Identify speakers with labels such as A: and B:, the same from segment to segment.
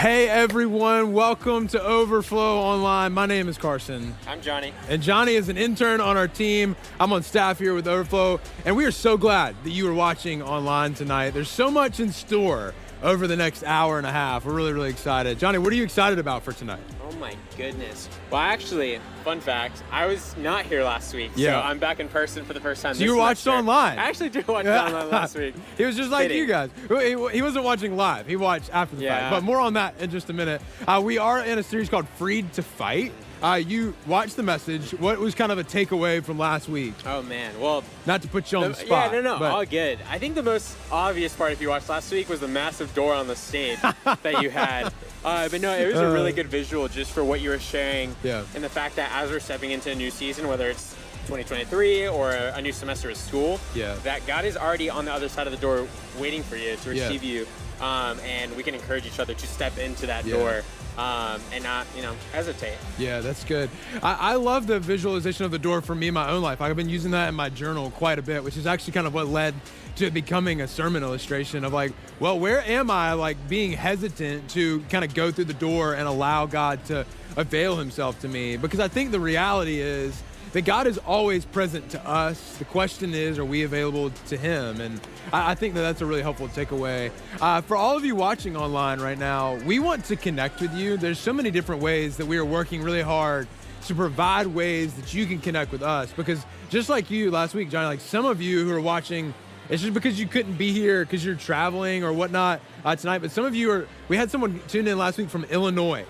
A: Hey everyone, welcome to Overflow Online. My name is Carson.
B: I'm Johnny.
A: And Johnny is an intern on our team. I'm on staff here with Overflow, and we are so glad that you are watching online tonight. There's so much in store over the next hour and a half. We're really, really excited. Johnny, what are you excited about for tonight?
B: Oh my goodness. Well, actually, fun fact, I was not here last week, so I'm back in person for the first time.
A: So you watched online?
B: I actually did watch it online last week.
A: He was just like you guys. He wasn't watching live. He watched after the fact. But more on that in just a minute. We are in a series called Freed to Fight. You watched the message. What was kind of a takeaway from last week?
B: Oh man, well,
A: not to put you on the spot.
B: Yeah, no, all good. I think the most obvious part, if you watched last week, was the massive door on the stage that you had. But no, it was a really good visual just for what you were sharing, and the fact that as we're stepping into a new season, whether it's 2023 or a new semester of school, that God is already on the other side of the door waiting for you to receive you, and we can encourage each other to step into that door. And not, hesitate.
A: Yeah, that's good. I love the visualization of the door for me in my own life. I've been using that in my journal quite a bit, which is actually kind of what led to it becoming a sermon illustration of like, well, where am I like being hesitant to kind of go through the door and allow God to avail himself to me? Because I think the reality is that God is always present to us. The question is, are we available to him? And I think that that's a really helpful takeaway. For all of you watching online right now, we want to connect with you. There's so many different ways that we are working really hard to provide ways that you can connect with us. Because just like you last week, Johnny, like some of you who are watching, it's just because you couldn't be here because you're traveling or whatnot tonight. But some of you we had someone tune in last week from Illinois.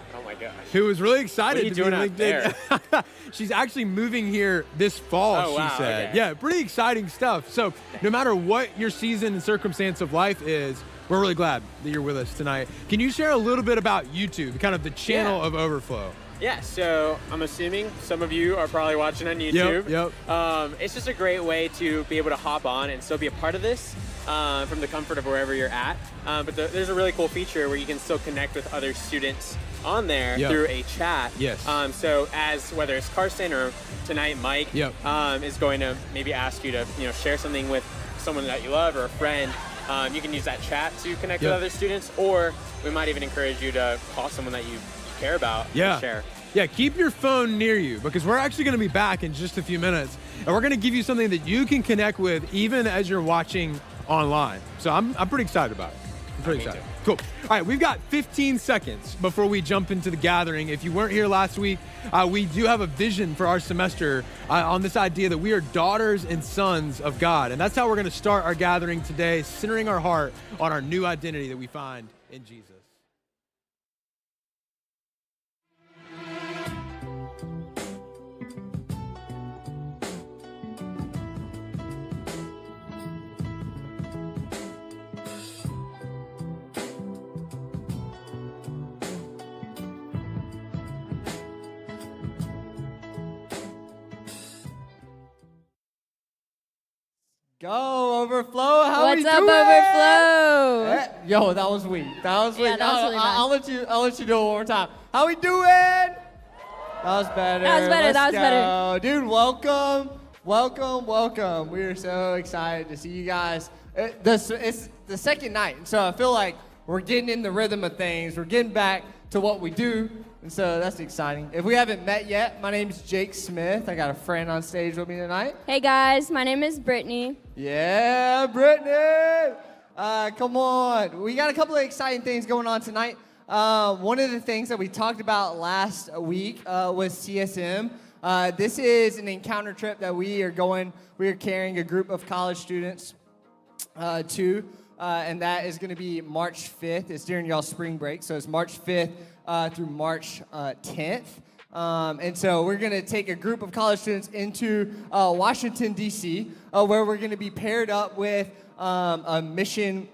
A: Who was really excited to be on LinkedIn. She's actually moving here this fall, she said. Okay. Yeah, pretty exciting stuff. So no matter what your season and circumstance of life is, we're really glad that you're with us tonight. Can you share a little bit about YouTube, kind of the channel of Overflow?
B: Yeah, so I'm assuming some of you are probably watching on YouTube.
A: Yep.
B: It's just a great way to be able to hop on and still be a part of this from the comfort of wherever you're at. But there's a really cool feature where you can still connect with other students on there through a chat.
A: Yes.
B: So whether it's Carson or tonight Mike is going to maybe ask you to share something with someone that you love or a friend. You can use that chat to connect with other students, or we might even encourage you to call someone that you care about and share.
A: Yeah, keep your phone near you because we're actually going to be back in just a few minutes, and we're going to give you something that you can connect with even as you're watching online. So I'm pretty excited about it. I'm pretty excited. Cool. All right, we've got 15 seconds before we jump into the gathering. If you weren't here last week, we do have a vision for our semester on this idea that we are daughters and sons of God. And that's how we're going to start our gathering today, centering our heart on our new identity that we find in Jesus.
C: Go, Overflow.
D: What's up, Overflow?
C: Yo, that was weak. That was weak.
D: Yeah, that was really nice.
C: I'll let you do it one more time. How we doing? That was better.
D: That was better.
C: Dude, welcome. We are so excited to see you guys. It's the second night, so I feel like we're getting in the rhythm of things. We're getting back to what we do, and so that's exciting. If we haven't met yet, my name's Jake Smith. I got a friend on stage with me tonight.
D: Hey guys, my name is Brittany.
C: Yeah, Brittany! Come on. We got a couple of exciting things going on tonight. One of the things that we talked about last week was CSM. This is an encounter trip that we are carrying a group of college students to, and that is going to be March 5th. It's during y'all's spring break, so it's March 5th through March 10th. And so we're going to take a group of college students into Washington, D.C., where we're going to be paired up with a mission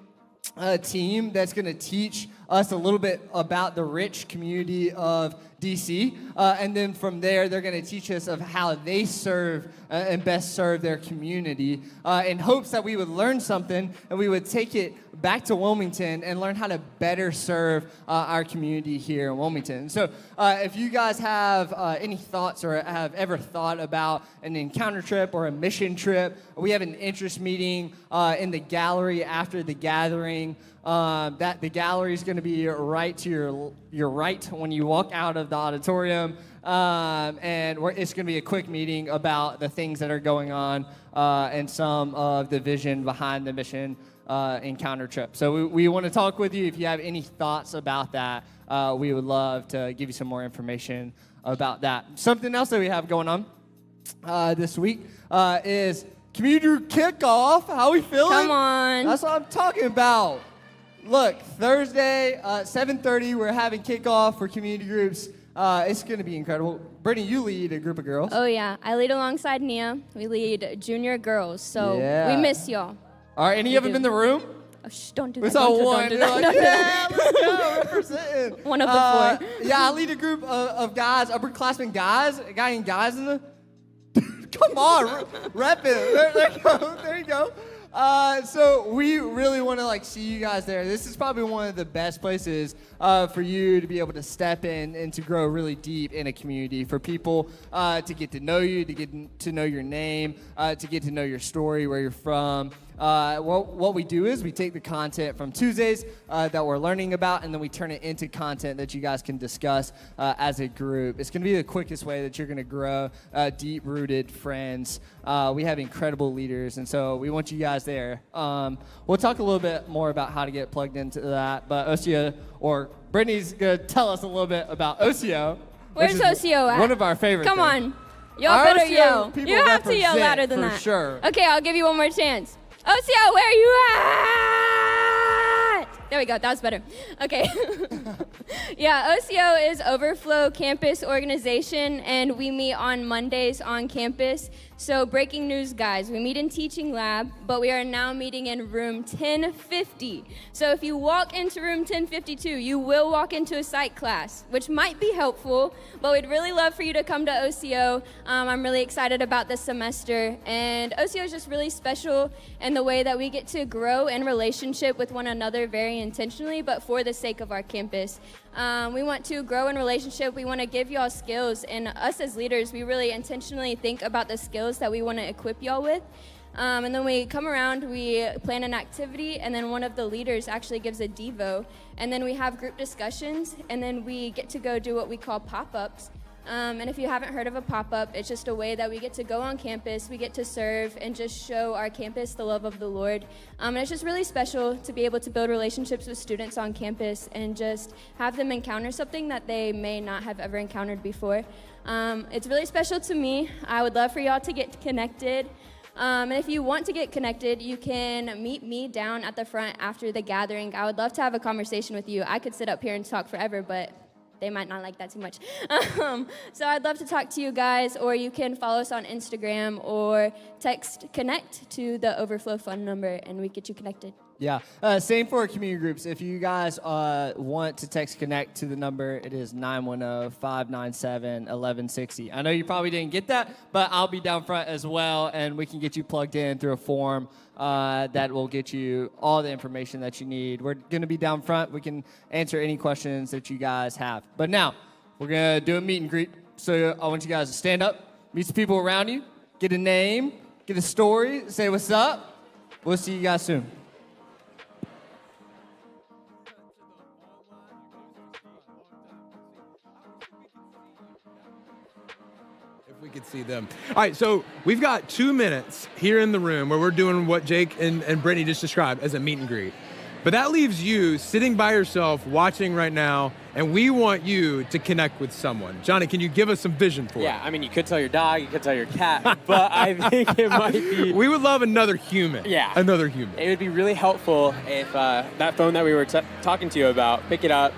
C: team that's going to teach us a little bit about the rich community of DC, and then from there they're going to teach us of how they serve and best serve their community in hopes that we would learn something and we would take it back to Wilmington and learn how to better serve our community here in Wilmington. So if you guys have any thoughts or have ever thought about an encounter trip or a mission trip, we have an interest meeting in the gallery after the gathering. That the gallery is going to be right to your right when you walk out of the auditorium. And it's going to be a quick meeting about the things that are going on and some of the vision behind the mission encounter trip. So we want to talk with you. If you have any thoughts about that, we would love to give you some more information about that. Something else that we have going on this week is community kickoff. How we feeling?
D: Come on.
C: That's what I'm talking about. Look, Thursday, 7:30, we're having kickoff for community groups. It's going to be incredible. Brittany, you lead a group of girls.
D: Oh, yeah. I lead alongside Nia. We lead junior girls, so we miss y'all.
C: Are any of them in the room?
D: Oh, don't do that.
C: We saw one.
D: Don't do that.
C: Like, yeah, let's go, representing.
D: One of the 4.
C: Yeah, I lead a group of guys, upperclassmen guys, a guy named Guys in the... Come on, rep it. There you go. So we really want to see you guys there. This is probably one of the best places for you to be able to step in and to grow really deep in a community, for people to get to know you, to get to know your name, to get to know your story, where you're from. What we do is we take the content from Tuesdays that we're learning about, and then we turn it into content that you guys can discuss as a group. It's going to be the quickest way that you're going to grow deep-rooted friends. We have incredible leaders, and so we want you guys there. We'll talk a little bit more about how to get plugged into that, but OCO, or Brittany's going to tell us a little bit about OCO.
D: Where's OCO at?
C: One of our favorite
D: Come
C: things.
D: on. Y'all better
C: RCO
D: yell.
C: people
D: You have to yell
C: represent,
D: louder than
C: for
D: that.
C: sure.
D: Okay, I'll give you one more chance. OCO, where are you at? There we go. That was better. Okay. Yeah, OCO is Overflow Campus Organization, and we meet on Mondays on campus. So breaking news, guys, we meet in Teaching Lab, but we are now meeting in room 1050. So if you walk into room 1052, you will walk into a psych class, which might be helpful, but we'd really love for you to come to OCO. I'm really excited about this semester, and OCO is just really special in the way that we get to grow in relationship with one another very intentionally, but for the sake of our campus. We want to grow in relationship. We want to give y'all skills, and us as leaders, we really intentionally think about the skills that we want to equip y'all with. And then we come around, we plan an activity, and then one of the leaders actually gives a devo, and then we have group discussions, and then we get to go do what we call pop-ups. And if you haven't heard of a pop-up, it's just a way that we get to go on campus, we get to serve, and just show our campus the love of the Lord. And it's just really special to be able to build relationships with students on campus and just have them encounter something that they may not have ever encountered before. It's really special to me. I would love for y'all to get connected. And if you want to get connected, you can meet me down at the front after the gathering. I would love to have a conversation with you. I could sit up here and talk forever, but they might not like that too much. So I'd love to talk to you guys, or you can follow us on Instagram or text connect to the Overflow phone number, and we get you connected.
C: Yeah, same for our community groups. If you guys want to text connect to the number, it is 910-597-1160. I know you probably didn't get that, but I'll be down front as well, and we can get you plugged in through a form that will get you all the information that you need. We're going to be down front. We can answer any questions that you guys have. But now, we're going to do a meet and greet. So I want you guys to stand up, meet some people around you, get a name, get a story, say what's up. We'll see you guys soon.
A: We could see them. All right, so we've got 2 minutes here in the room where we're doing what Jake and Brittany just described as a meet and greet. But that leaves you sitting by yourself watching right now, and we want you to connect with someone. Johnny, can you give us some vision for it?
B: Yeah, I mean, you could tell your dog, you could tell your cat, but I think it might be...
A: We would love another human.
B: Yeah.
A: Another human.
B: It would be really helpful if that phone that we were talking to you about, pick it up.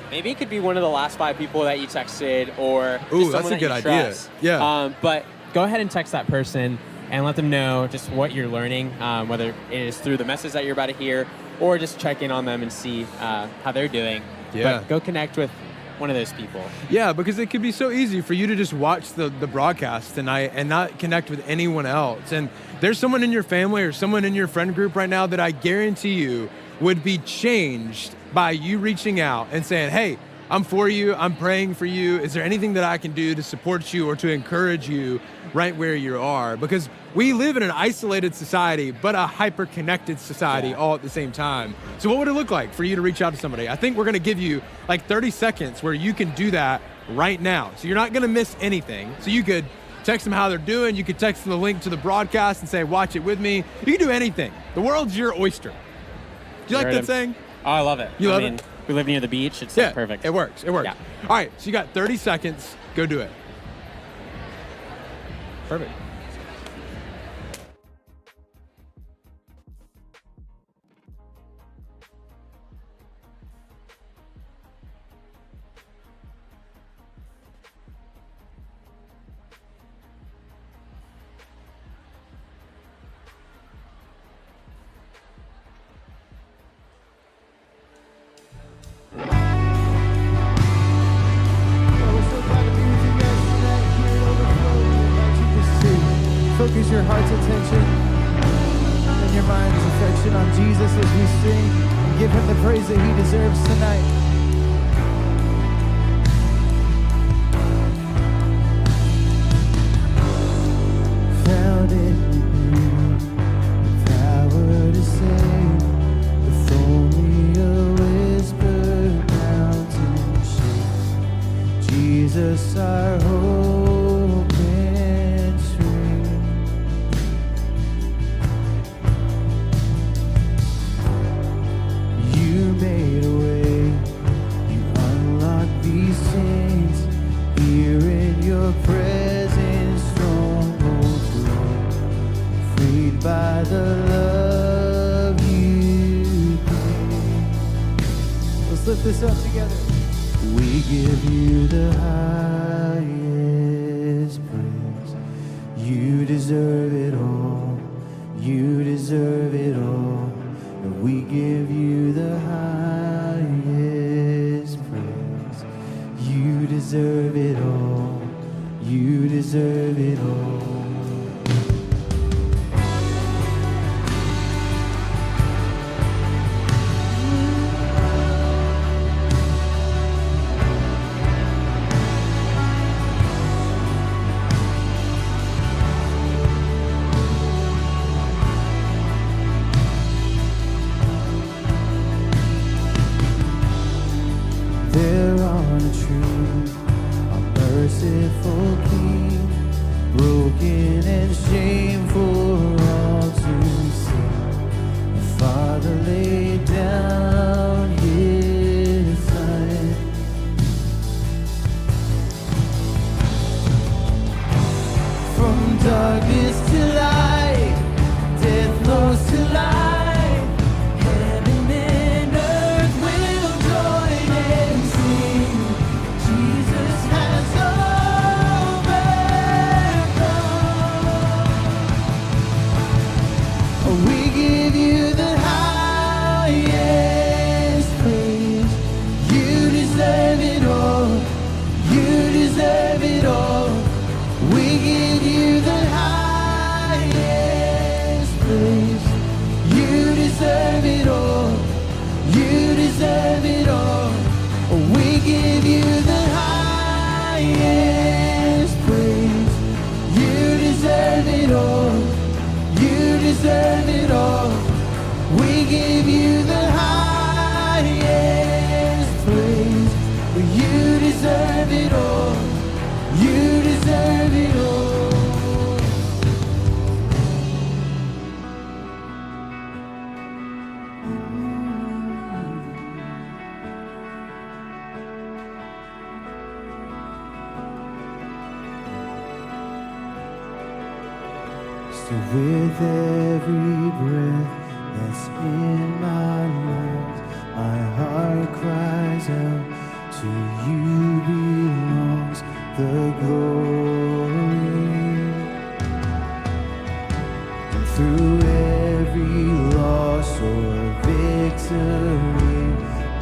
B: Maybe it could be one of the last 5 people that you texted, or just
A: that's a good
B: idea.
A: Trust. Yeah.
B: But go ahead and text that person and let them know just what you're learning, whether it is through the message that you're about to hear, or just check in on them and see how they're doing.
A: Yeah.
B: But go connect with one of those people.
A: Yeah, because it could be so easy for you to just watch the broadcast tonight and not connect with anyone else. And there's someone in your family or someone in your friend group right now that I guarantee you would be changed by you reaching out and saying, hey, I'm for you. I'm praying for you. Is there anything that I can do to support you or to encourage you right where you are? Because we live in an isolated society, but a hyper-connected society all at the same time. So what would it look like for you to reach out to somebody? I think we're going to give you like 30 seconds where you can do that right now. So you're not going to miss anything. So you could text them how they're doing. You could text them the link to the broadcast and say, watch it with me. You can do anything. The world's your oyster. Do you like that saying?
B: Oh, I love it.
A: You love it?
B: We live near the beach. It's like perfect.
A: It works. It works.
B: Yeah.
A: All right, so you got 30 seconds. Go do it. Perfect.
E: Focus your heart's attention and your mind's affection on Jesus as we sing and give him the praise that he deserves tonight. Found in you the power to save, with only a whisper mountain shakes. Jesus, our hope and strength. You made a way, you unlocked these chains. Here in your presence, strongholds grow, freed by the love you gave. Let's lift this up together. We give you the highest praise. You deserve it all. You deserve it all. And we give you the highest praise. You deserve it all. You deserve it all. There on a tree, a merciful King, broken and shameful for all to see. The Father laid down his Son. From darkness to light, death knows to light. Heaven and earth will join and sing. Jesus has overcome. We give you the highest praise. You deserve it all. You deserve it all. We give you the highest praise. You deserve it all. You deserve it all. We give you the highest praise. You deserve it all. You deserve it all. We give you the highest praise. You deserve it all. You deserve it all. So with every breath that's in my lungs, my heart cries out, to you belongs the glory. And through every loss or victory,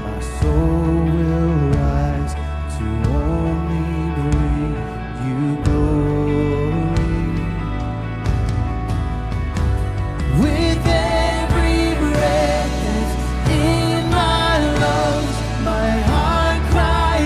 E: my soul will rise to only bring you glory. With every breath that's in my lungs, my heart cries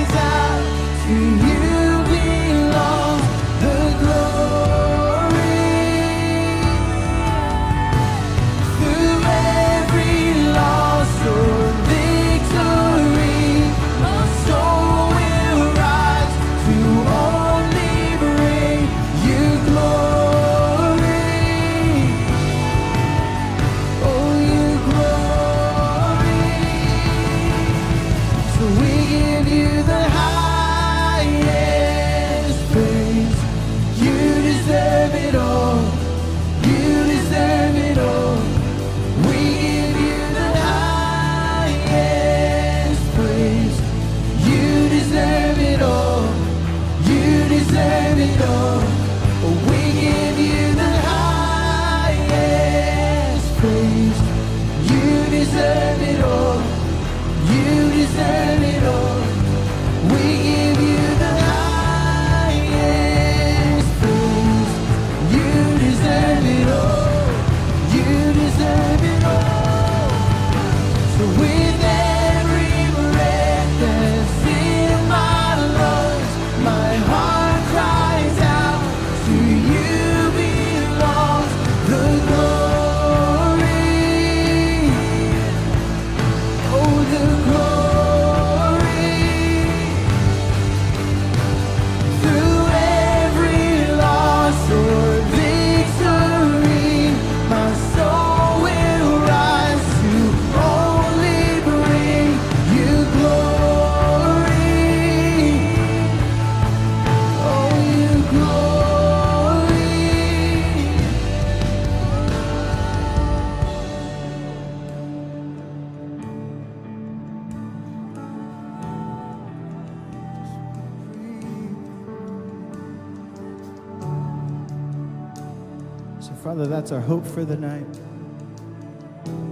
E: Father, that's our hope for the night.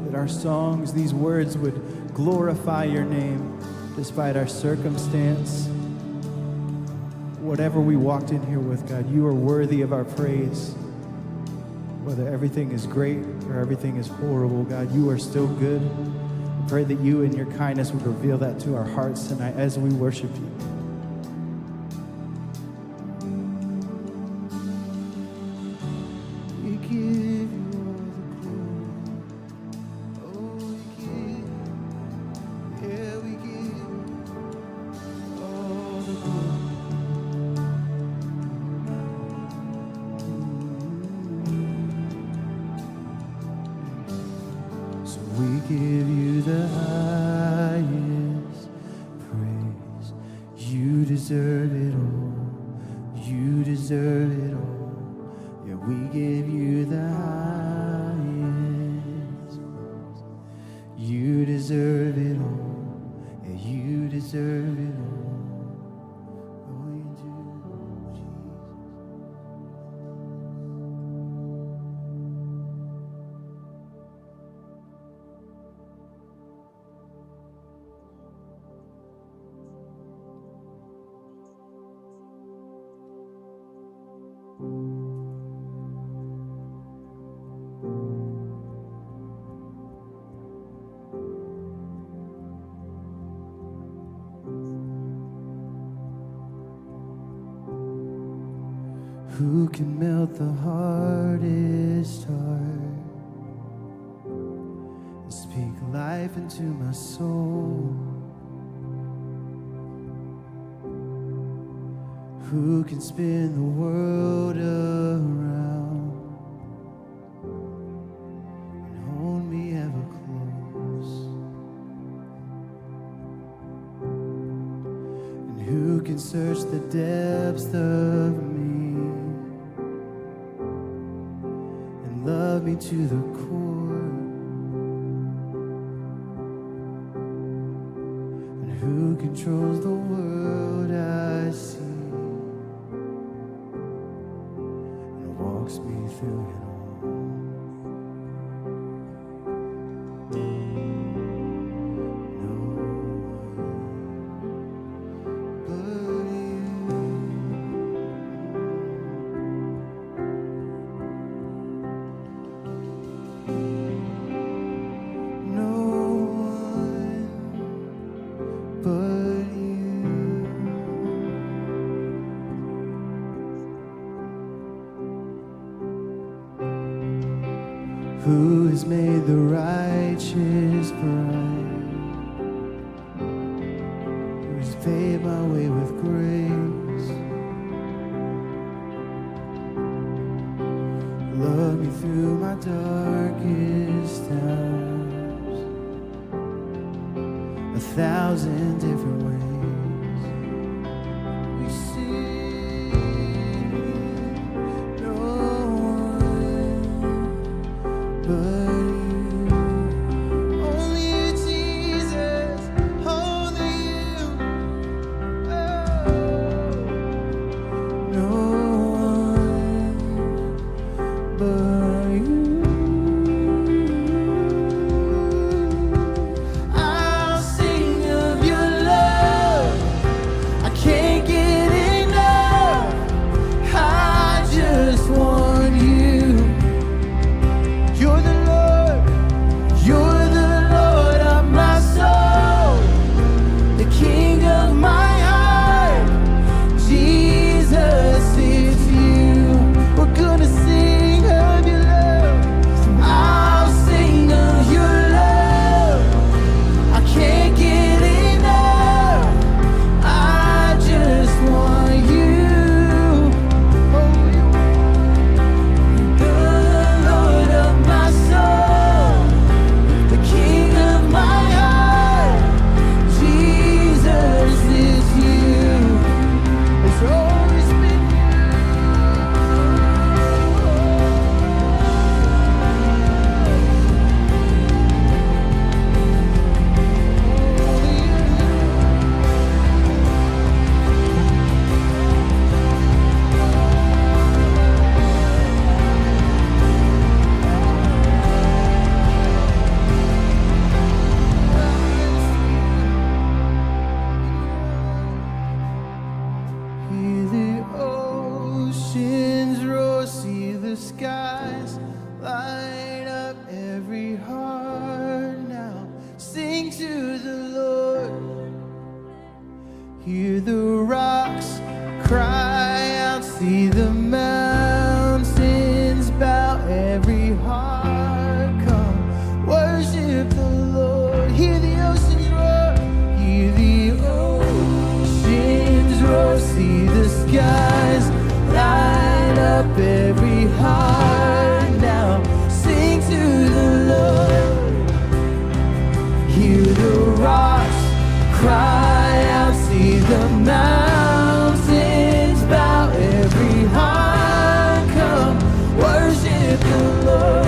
E: That our songs, these words would glorify your name despite our circumstance. Whatever we walked in here with, God, you are worthy of our praise. Whether everything is great or everything is horrible, God, you are still good. I pray that you in your kindness would reveal that to our hearts tonight as we worship you. We give you all the glory. Oh, we give, yeah, we give all the glory. So we give you the highest praise. You deserve it all. You deserve it all. Yeah, we give you the highest praise. You deserve it all. Yeah, you deserve it all. Oh, you do, Jesus. Who can melt the hardest heart and speak life into my soul? Who can spin the world around and hold me ever close? And who can search the depths of me and love me to the core? And who controls the world I see and walks me through it all? No one but you. No one but you. Who has made the righteous bright? Who has paved my way with grace? Love me through my darkest hours, 1,000 different ways. We sing, no one but you. Only you, Jesus, only you. Oh, no one but you. skies, light up every heart now. Sing to the Lord. Hear the rocks cry out, see the mountains bow, every heart come, worship the Lord. Hear the oceans roar, hear the oceans roar, see the skies light up every heart now. Sing to the Lord. Hear the rocks cry out, see the mountains bow, every heart come, worship the Lord.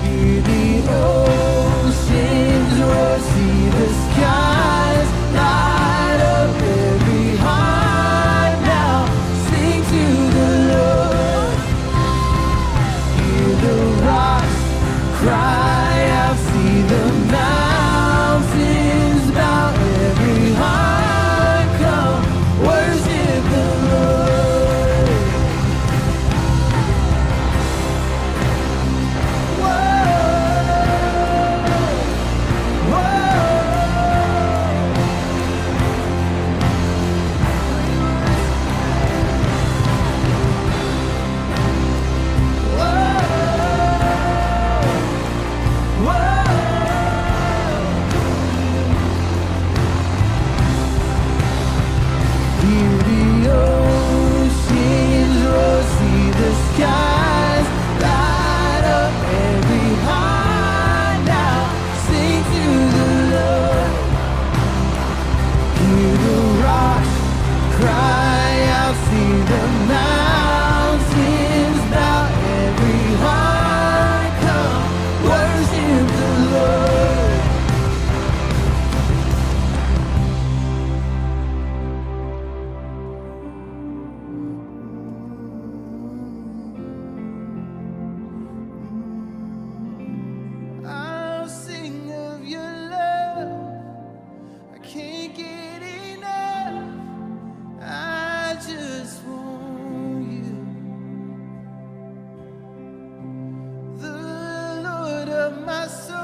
E: Hear the oceans roar, see the skies light up every heart now. Sing to the Lord. Hear the rocks cry out, see the mountains bow, every heart come, worship the Lord. Whoa, whoa. Hear the oceans roar, see the skies light up every heart now. Sing to the Lord. Hear the rocks cry out, see the mountains bow, every heart come, worship the Lord. I'll sing of your love, I can't get enough, I just want you. The Lord of my soul,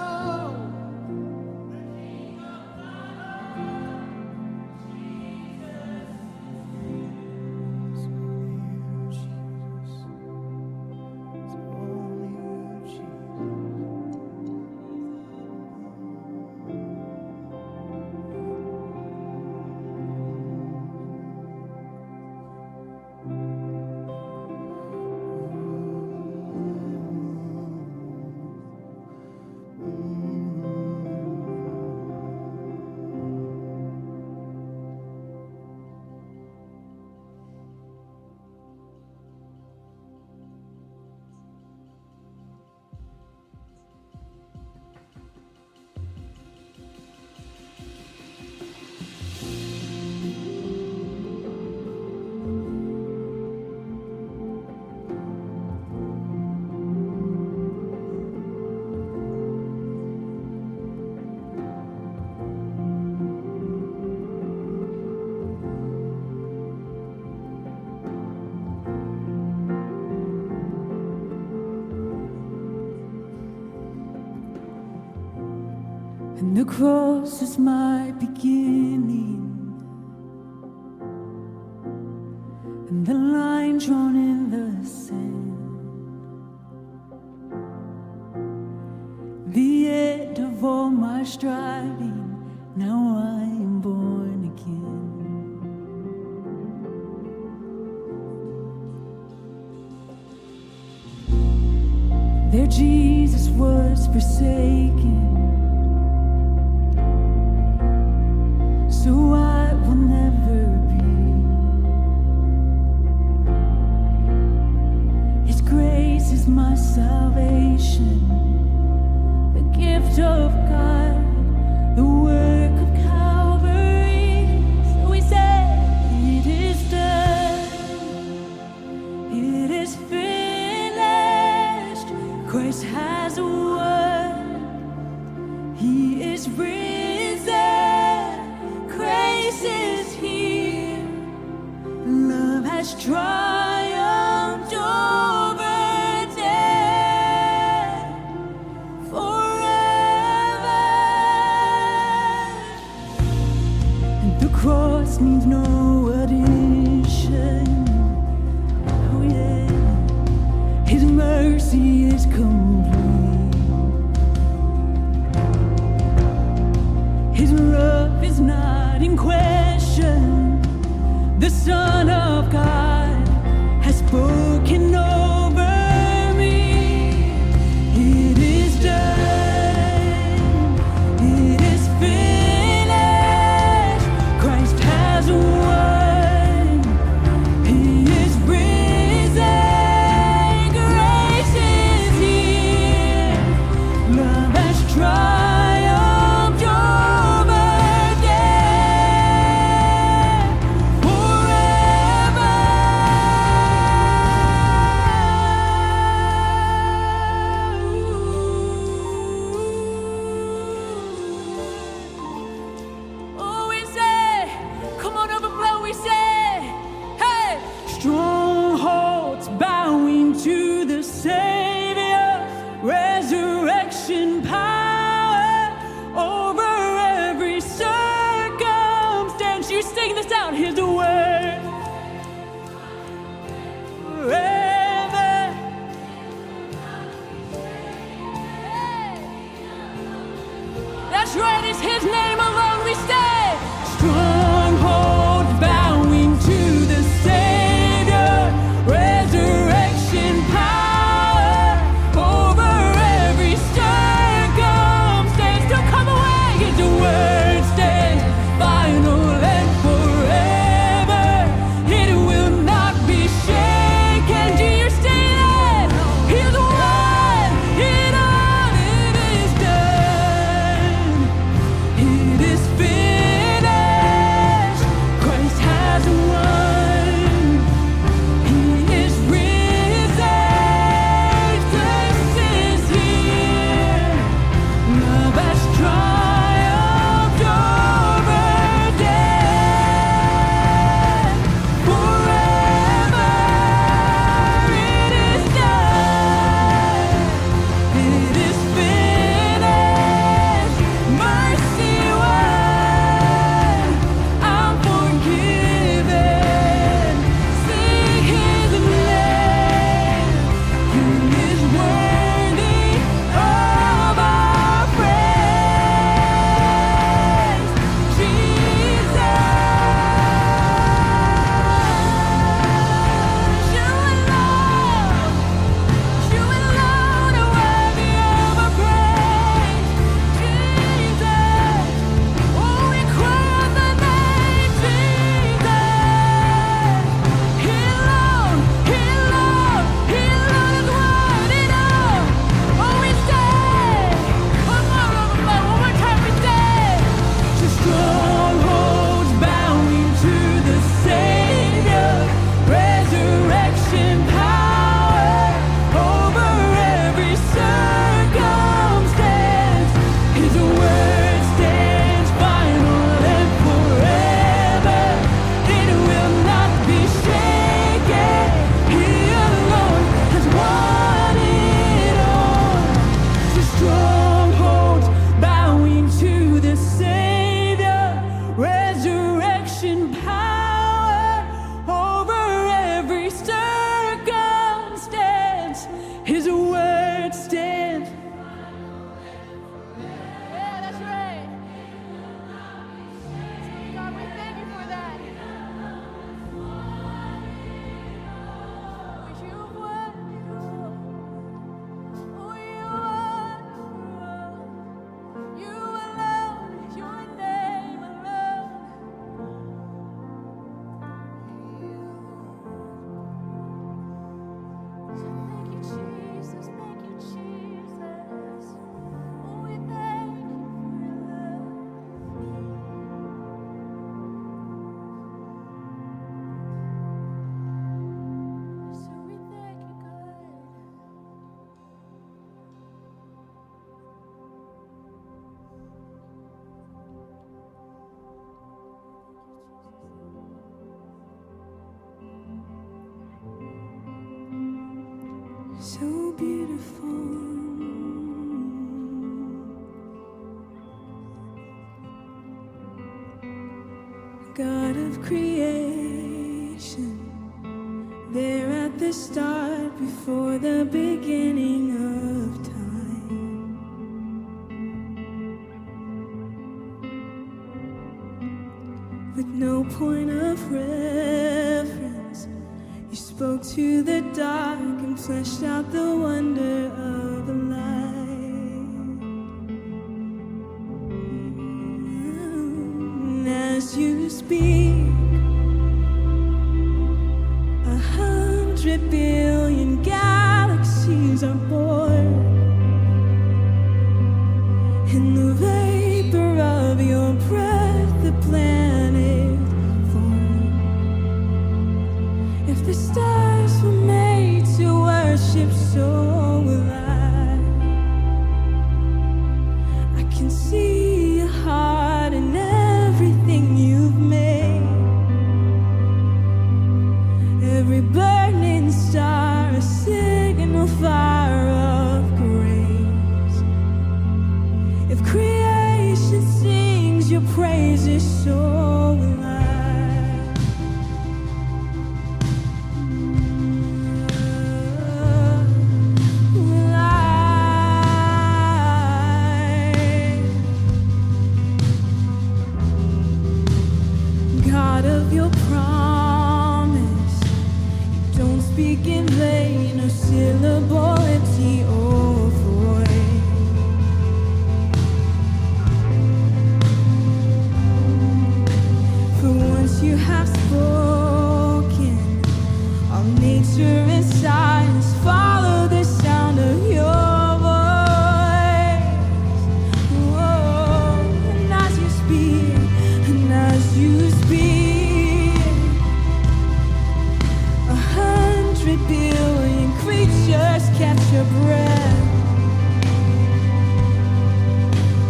F: and the cross is my beginning, and the line drawn in the sand, the end of all my striving. Now I am born again. There Jesus was forsaken, so I will never be. His grace is my salvation, the gift of God, the work of Calvary. So he said, it is done, it is finished. Christ has won, he is risen. Grace is here, love has triumphed. cross needs no addition. Oh yeah, His mercy is complete. His love is not in question. The Son of God has spoken over me. It is done. It is finished. Christ has won. He is risen. Grace is here. Love has triumphed over death forever. Oh, we say, come on, Overflow, we say, hey! Strongholds bowing to the Savior, resurrection power over every circumstance. You sing this out, here's the word. Forever. That's right, it's His name alone we say. Strongholds bowing to the Savior, resurrection power over every circumstance. Don't come away, His word stands final and forever. It will not be shaken. Do you see that? He's won it all. It is done. It is finished. Christ has won. He is risen. Grace is here. Love has triumphed over death forever. It is done. It is finished. Mercy won. I'm forgiven. Sing His name. He is worthy of our praise. Jesus, you alone are worthy of our praise. Jesus, oh, we cry out the name Jesus. He alone is worthy now. Oh, we say, come on, Overflow, one more time we say, to strongholds bowing to the Savior, resurrection power over every circumstance. His word stands final and forever. It will not be shaken. He alone has won it all. To strongholds bowing to the Savior, resurrection power over every circumstance. His word stands. Yeah, that's right. God, we thank you for that. You've won it all. Oh, you won it all. You alone, your name alone. So thank you, Jesus. Thank you, Jesus. Oh, we thank you for your love. So we thank you, God. So beautiful. God of creation, there at the start, before the beginning of time. With no point of reference, you spoke to the dark and fleshed out the wonder of the light. And as you speak, 100 billion galaxies are born. In the vapor of your breath, the planet formed. If the stars were made to worship, so will I. I can see your heart in everything you've made. Every burning star, a signal fire of grace. If creation sings your praises, so will I. Will I. God of your promise, don't speak in vain, no syllable empty or void. For once you have spoken, all nature and science follow the sound of your voice. Oh, and as you speak, and as you speak, 100 billion creatures catch your breath,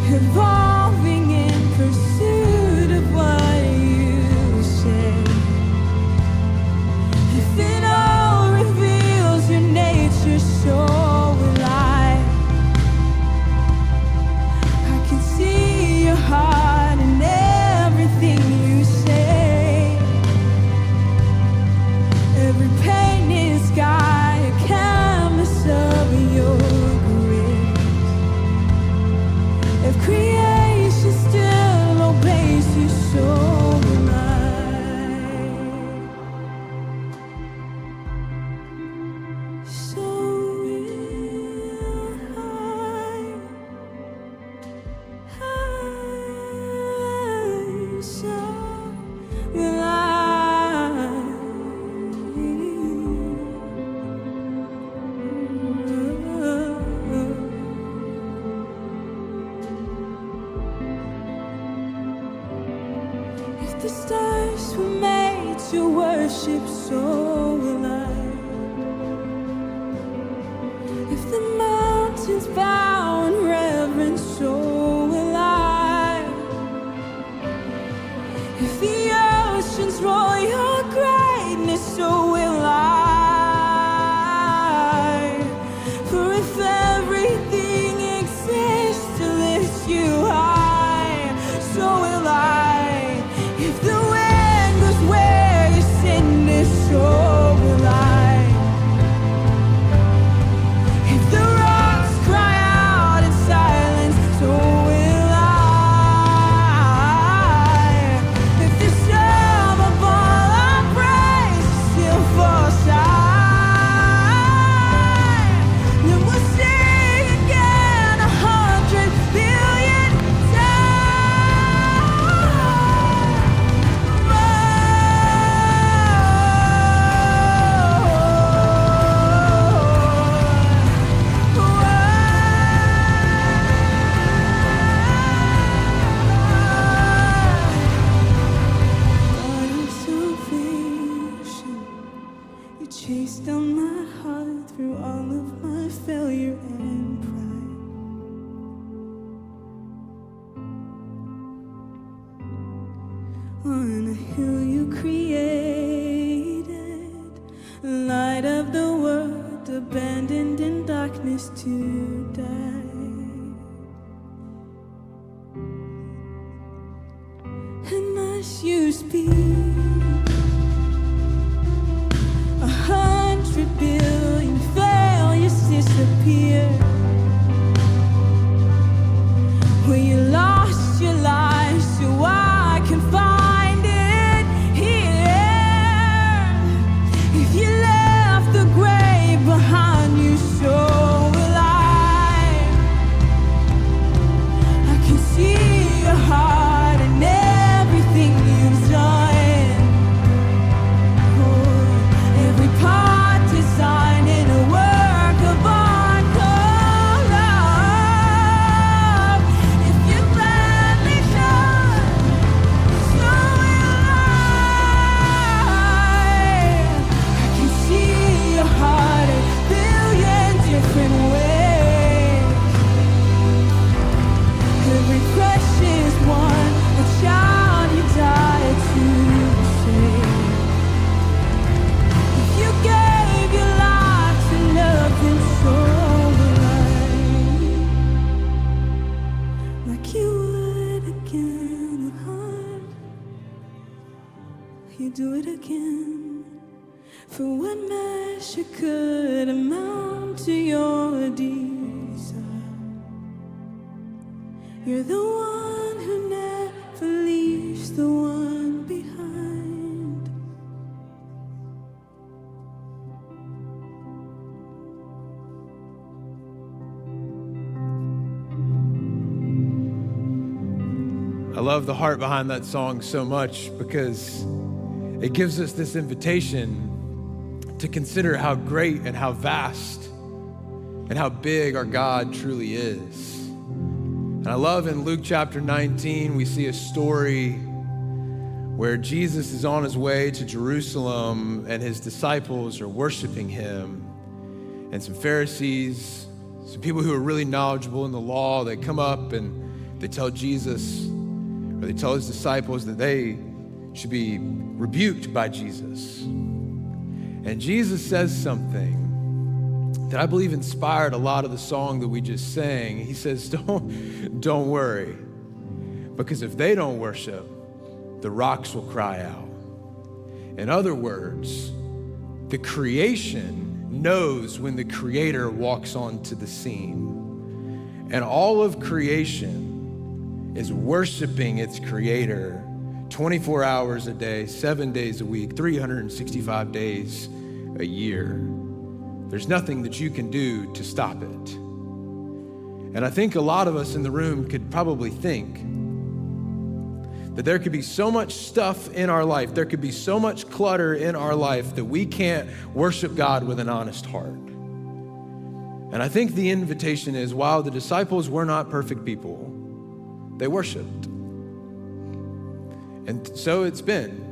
F: evolving in pursuit of what you say. If it all reveals your nature, so will I. I can see your heart in everything you say. Every painted sky, a canvas of your grace. If creation still obeys you, so will I. So will I. So will If the stars were made to worship, so will I. If the mountains bow in reverence, so will I. If the oceans roar your greatness, so will I. For if everything exists to lift you high, so will I. If the wind goes where you send it, so will I. If the rocks cry out in silence, so will I. If the sum of all our praise still falls shine, then we'll sing again 100 billion God of salvation, you chased down my heart through all of my failure and pride. On a hill you created, light of the world, abandoned in darkness to die. And as you speak, you do it again. For what measure could amount to your desire? You're the one who never leaves the one behind.
A: I love the heart behind that song so much because it gives us this invitation to consider how great and how vast and how big our God truly is. And I love in Luke chapter 19, we see a story where Jesus is on his way to Jerusalem and his disciples are worshiping him. And some Pharisees, some people who are really knowledgeable in the law, they come up and they tell Jesus, or they tell his disciples that they should be rebuked by Jesus. And Jesus says something that I believe inspired a lot of the song that we just sang. He says, don't worry, because if they don't worship, the rocks will cry out. In other words, the creation knows when the Creator walks onto the scene. And all of creation is worshiping its Creator 24 hours a day, 7 days a week, 365 days a year. There's nothing that you can do to stop it. And I think a lot of us in the room could probably think that there could be so much stuff in our life, there could be so much clutter in our life that we can't worship God with an honest heart. And I think the invitation is, while the disciples were not perfect people, they worshiped. And so it's been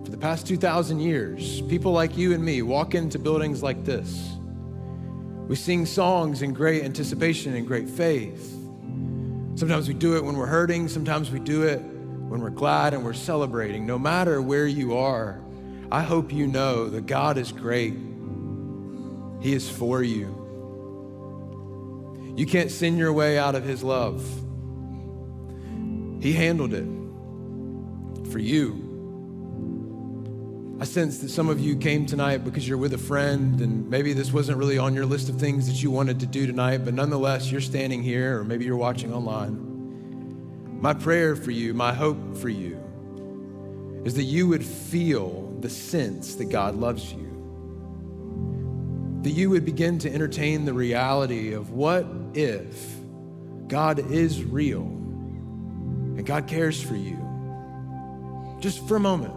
A: for the past 2,000 years. People like you and me walk into buildings like this. We sing songs in great anticipation and great faith. Sometimes we do it when we're hurting. Sometimes we do it when we're glad and we're celebrating. No matter where you are, I hope you know that God is great. He is for you. You can't sin your way out of his love. He handled it for you. I sense that some of you came tonight because you're with a friend, and maybe this wasn't really on your list of things that you wanted to do tonight, but nonetheless, you're standing here, or maybe you're watching online. My prayer for you, my hope for you, is that you would feel the sense that God loves you. That you would begin to entertain the reality of, what if God is real and God cares for you? Just for a moment.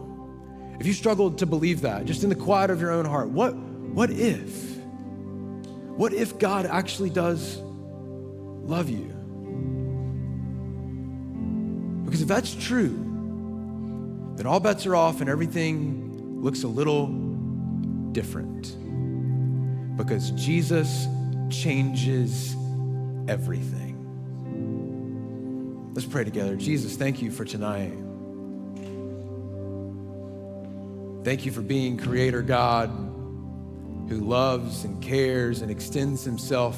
A: If you struggled to believe that, just in the quiet of your own heart, what if? What if God actually does love you? Because if that's true, then all bets are off and everything looks a little different. Because Jesus changes everything. Let's pray together. Jesus, thank you for tonight. Thank you for being Creator God who loves and cares and extends himself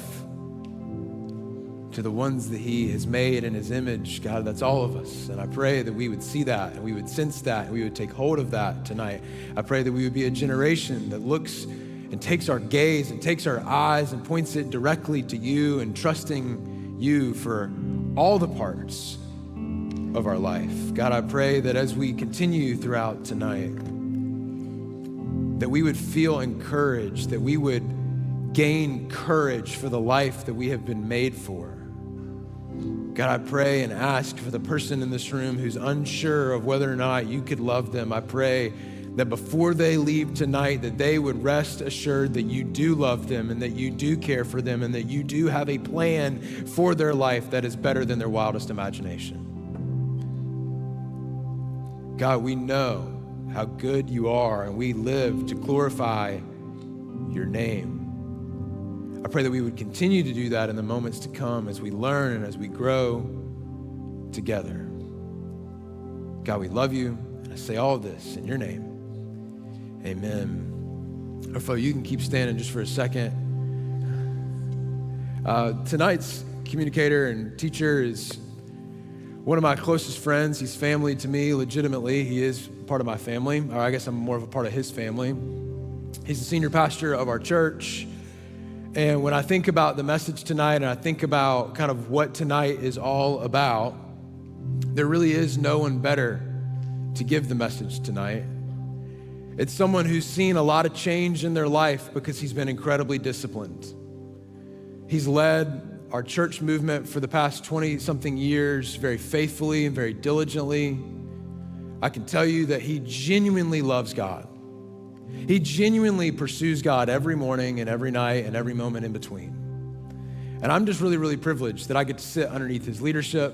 A: to the ones that he has made in his image. God, that's all of us. And I pray that we would see that and we would sense that and we would take hold of that tonight. I pray that we would be a generation that looks and takes our gaze and takes our eyes and points it directly to you, and trusting you for all the parts of our life. God, I pray that as we continue throughout tonight, that we would feel encouraged, that we would gain courage for the life that we have been made for. God, I pray and ask for the person in this room who's unsure of whether or not you could love them. I pray that before they leave tonight, that they would rest assured that you do love them and that you do care for them and that you do have a plan for their life that is better than their wildest imagination. God, we know how good you are, and we live to glorify your name. I pray that we would continue to do that in the moments to come as we learn and as we grow together. God, we love you, and I say all of this in your name. Amen. Overflow, you can keep standing just for a second. Tonight's communicator and teacher is one of my closest friends. He's family to me, legitimately. He is part of my family, or I guess I'm more of a part of his family. He's the senior pastor of our church. And when I think about the message tonight and I think about kind of what tonight is all about, there really is no one better to give the message tonight. It's someone who's seen a lot of change in their life because he's been incredibly disciplined. He's led our church movement for the past 20-something years very faithfully and very diligently. I can tell you that he genuinely loves God. He genuinely pursues God every morning and every night and every moment in between. And I'm just really, really privileged that I get to sit underneath his leadership,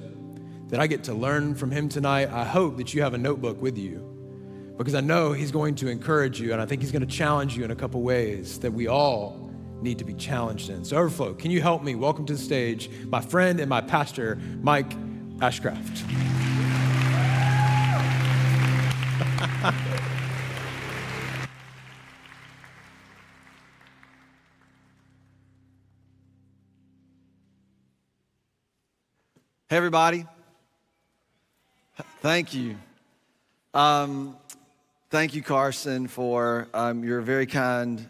A: that I get to learn from him tonight. I hope that you have a notebook with you, because I know he's going to encourage you, and I think he's going to challenge you in a couple ways that we all need to be challenged in. So Overflow, can you help me welcome to the stage my friend and my pastor, Mike Ashcraft.
G: Hey, everybody. Thank you. Thank you, Carson, for your very kind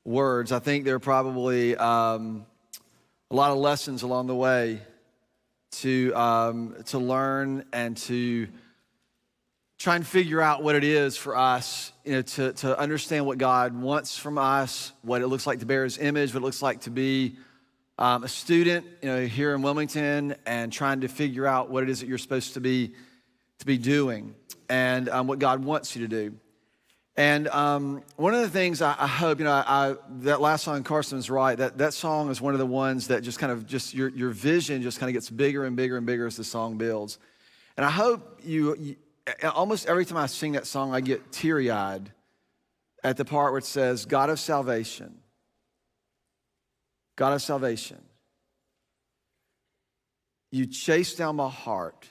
G: words. I think there are probably a lot of lessons along the way to learn and to try and figure out what it is for us, to understand what God wants from us, what it looks like to bear His image, what it looks like to be a student, here in Wilmington, and trying to figure out what it is that you're supposed to be doing, and what God wants you to do. And one of the things I hope, that last song, Carson was right, that song is one of the ones that just kind of your vision just kind of gets bigger and bigger and bigger as the song builds. And I hope you almost every time I sing that song, I get teary-eyed at the part where it says, God of salvation, God of salvation, you chased down my heart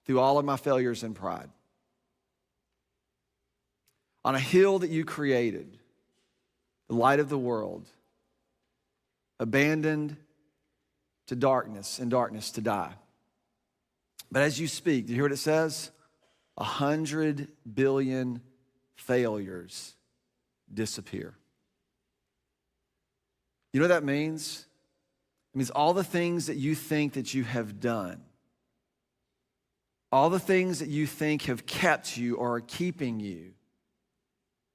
G: through all of my failures and pride. On a hill that you created, the light of the world, abandoned to darkness, and darkness to die. But as you speak, do you hear what it says? 100 billion failures disappear. You know what that means? It means all the things that you think that you have done, all the things that you think have kept you or are keeping you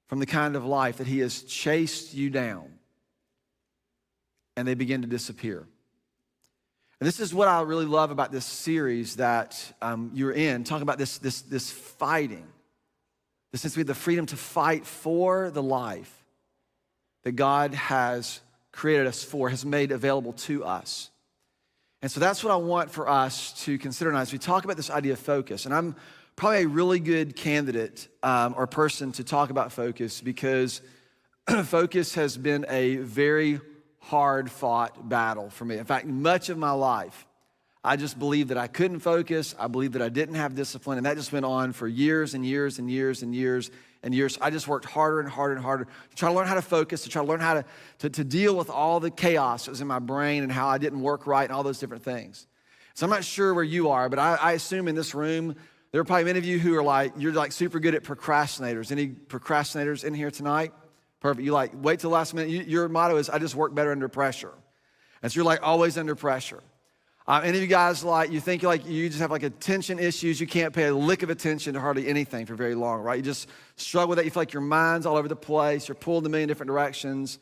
G: from the kind of life that He has chased you down, and they begin to disappear. And this is what I really love about this series that you're in, talking about this fighting. This is we have the freedom to fight for the life that God has created us for, has made available to us. And so that's what I want for us to consider tonight as we talk about this idea of focus. And I'm probably a really good candidate or person to talk about focus, because focus has been a very hard-fought battle for me. In fact, much of my life, I just believed that I couldn't focus. I believed that I didn't have discipline, and that just went on for years and years and years and years and years. I just worked harder and harder and harder to try to learn how to focus, to try to learn how to deal with all the chaos that was in my brain and how I didn't work right and all those different things. So I'm not sure where you are, but I assume in this room, there are probably many of you who are you're super good at procrastinators. Any procrastinators in here tonight? Perfect. You wait till the last minute. Your motto is, I just work better under pressure. And so you're always under pressure. Any of you guys you think you just have attention issues. You can't pay a lick of attention to hardly anything for very long, right? You just struggle with that. You feel like your mind's all over the place. You're pulled in a million different directions.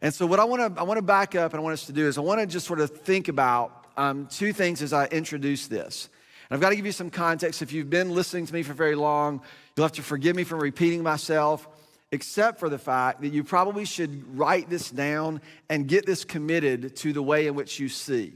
G: And so what I want to back up and I want us to do is I want to just sort of think about two things as I introduce this. And I've got to give you some context. If you've been listening to me for very long, you'll have to forgive me for repeating myself, except for the fact that you probably should write this down and get this committed to the way in which you see.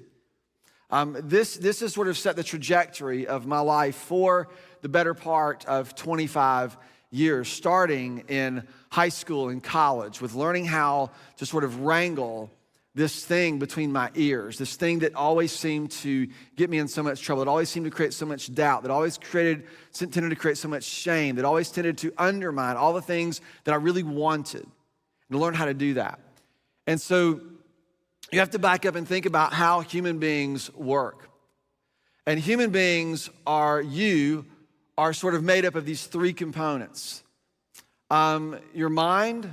G: This has sort of set the trajectory of my life for the better part of 25 years, starting in high school and college, with learning how to sort of wrangle this thing between my ears, this thing that always seemed to get me in so much trouble, that always seemed to create so much doubt, that always tended to create so much shame, that always tended to undermine all the things that I really wanted, and to learn how to do that. And so you have to back up and think about how human beings work. And human beings are sort of made up of these three components. Your mind,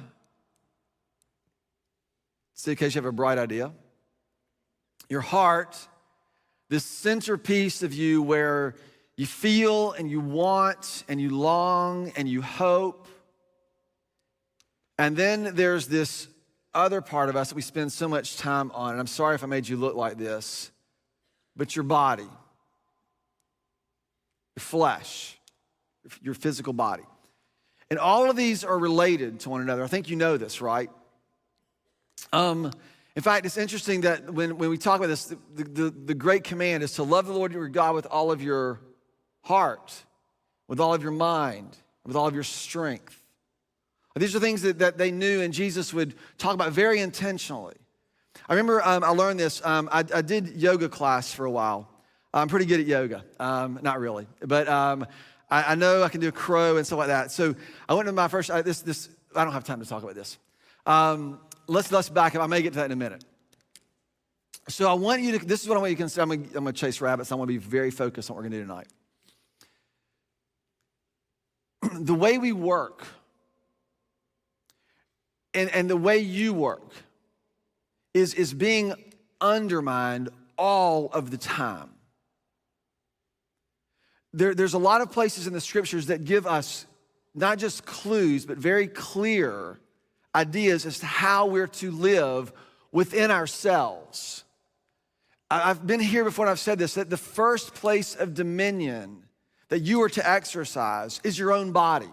G: so in case you have a bright idea. Your heart, this centerpiece of you where you feel and you want and you long and you hope. And then there's this other part of us that we spend so much time on, and I'm sorry if I made you look like this, but your body, your flesh, your physical body. And all of these are related to one another. I think you know this, right? In fact, it's interesting that when we talk about this, the great command is to love the Lord your God with all of your heart, with all of your mind, with all of your strength. These are things that they knew and Jesus would talk about very intentionally. I remember I learned this. I did yoga class for a while. I'm pretty good at yoga. Not really, but I know I can do a crow and stuff like that. So I went to my first, I don't have time to talk about this. Let's back up. I may get to that in a minute. So I want you to, this is what I want you to consider. I'm going to chase rabbits. I want to be very focused on what we're going to do tonight. The way we work and the way you work is being undermined all of the time. There's a lot of places in the scriptures that give us not just clues, but very clear ideas as to how we're to live within ourselves. I've been here before and I've said this, that the first place of dominion that you are to exercise is your own body,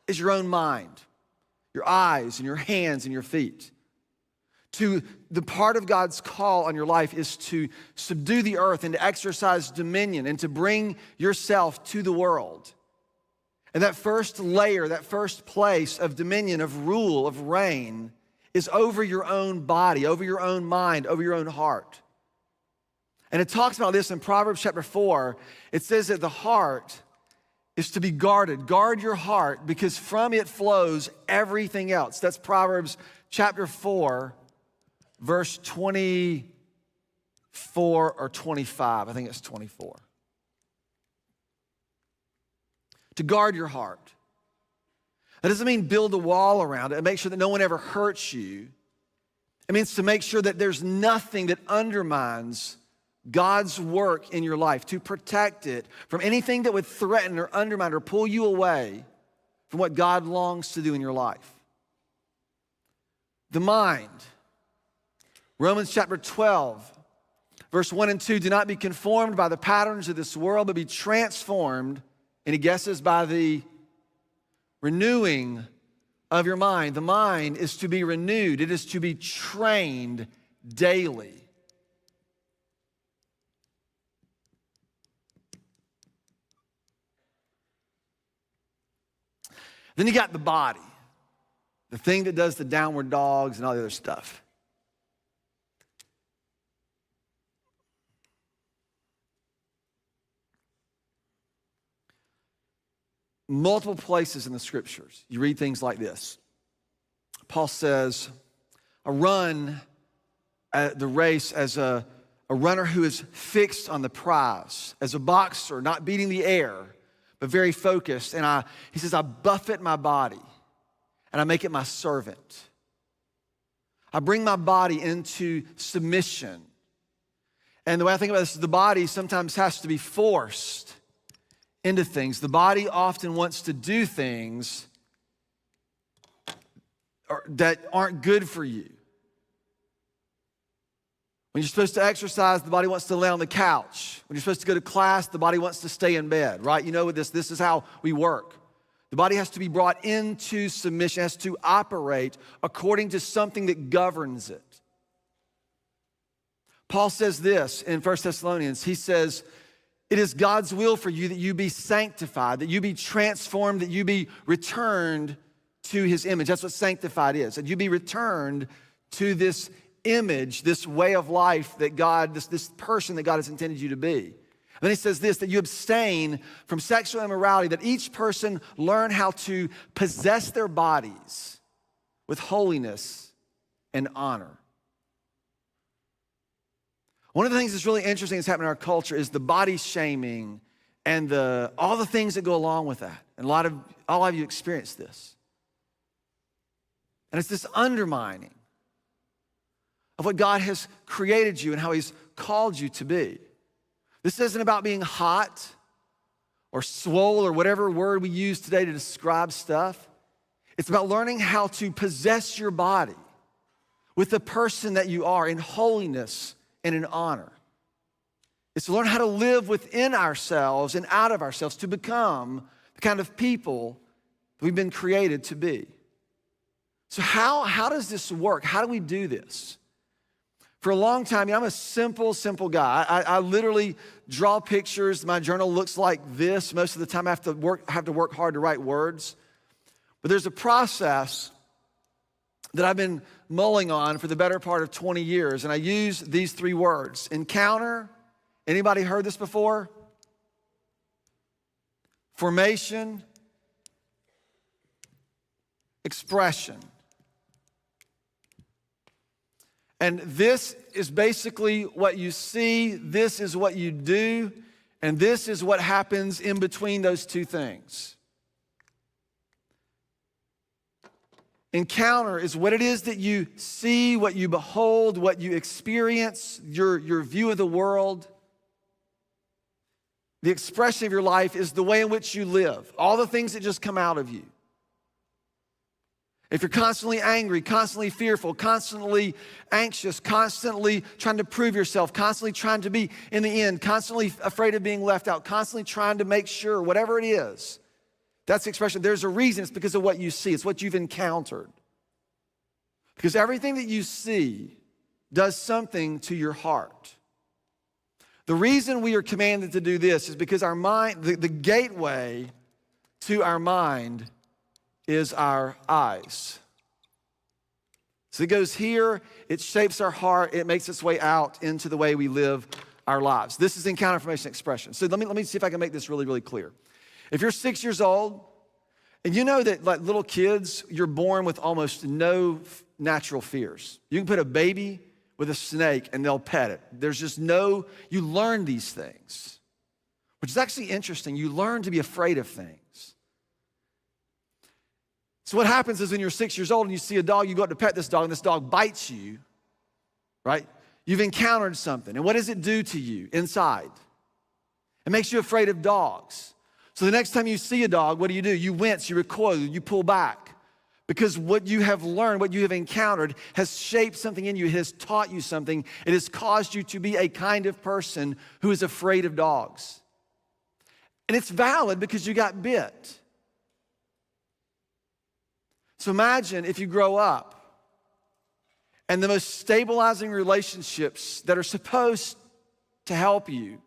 G: is your own mind, your eyes and your hands and your feet. To the part of God's call on your life is to subdue the earth and to exercise dominion and to bring yourself to the world. And that first layer, that first place of dominion, of rule, of reign is over your own body, over your own mind, over your own heart. And it talks about this in Proverbs chapter 4. It says that the heart is to be guarded. Guard your heart because from it flows everything else. That's Proverbs chapter 4, verse 24 or 25. I think it's 24. To guard your heart. That doesn't mean build a wall around it and make sure that no one ever hurts you. It means to make sure that there's nothing that undermines God's work in your life, to protect it from anything that would threaten or undermine or pull you away from what God longs to do in your life. The mind. Romans chapter 12, verse 1 and 2, do not be conformed by the patterns of this world, but be transformed. Any guesses? By the renewing of your mind. The mind is to be renewed. It is to be trained daily. Then you got the body, the thing that does the downward dogs and all the other stuff. Multiple places in the scriptures, you read things like this. Paul says, I run the race as a runner who is fixed on the prize, as a boxer, not beating the air, but very focused. And he says, I buffet my body and I make it my servant. I bring my body into submission. And the way I think about this is the body sometimes has to be forced into things. The body often wants to do things that aren't good for you. When you're supposed to exercise, the body wants to lay on the couch. When you're supposed to go to class, the body wants to stay in bed, right? You know what this is how we work. The body has to be brought into submission, has to operate according to something that governs it. Paul says this in 1 Thessalonians. He says, it is God's will for you that you be sanctified, that you be transformed, that you be returned to his image. That's what sanctified is, that you be returned to this image, this way of life that God, this person that God has intended you to be. And then he says this, that you abstain from sexual immorality, that each person learn how to possess their bodies with holiness and honor. One of the things that's really interesting that's happening in our culture is the body shaming and all the things that go along with that. And all of you experience this. And it's this undermining of what God has created you and how he's called you to be. This isn't about being hot or swole or whatever word we use today to describe stuff. It's about learning how to possess your body with the person that you are in holiness and in honor. It's to learn how to live within ourselves and out of ourselves to become the kind of people that we've been created to be. So how does this work? How do we do this? For a long time, I'm a simple guy. I literally draw pictures. My journal looks like this. Most of the time I have to work hard to write words. But there's a process that I've been mulling on for the better part of 20 years, and I use these 3 words. Encounter. Anybody heard this before? Formation. Expression. And this is basically what you see, this is what you do, and this is what happens in between those 2 things. Encounter is what it is that you see, what you behold, what you experience, your view of the world. The expression of your life is the way in which you live, all the things that just come out of you. If you're constantly angry, constantly fearful, constantly anxious, constantly trying to prove yourself, constantly trying to be in the end, constantly afraid of being left out, constantly trying to make sure, whatever it is, that's the expression. There's a reason. It's because of what you see. It's what you've encountered. Because everything that you see does something to your heart. The reason we are commanded to do this is because our mind, the gateway to our mind is our eyes. So it goes here, it shapes our heart, it makes its way out into the way we live our lives. This is encounter, formation, expression. So let me see if I can make this really, really clear. If you're 6 years old, and you know that like little kids, you're born with almost no natural fears. You can put a baby with a snake and they'll pet it. There's just you learn these things, which is actually interesting. You learn to be afraid of things. So what happens is when you're 6 years old and you see a dog, you go up to pet this dog and this dog bites you, right? You've encountered something. And what does it do to you inside? It makes you afraid of dogs. So the next time you see a dog, what do? You wince, you recoil, you pull back. Because what you have learned, what you have encountered has shaped something in you. It has taught you something. It has caused you to be a kind of person who is afraid of dogs. And it's valid because you got bit. So imagine if you grow up and the most stabilizing relationships that are supposed to help you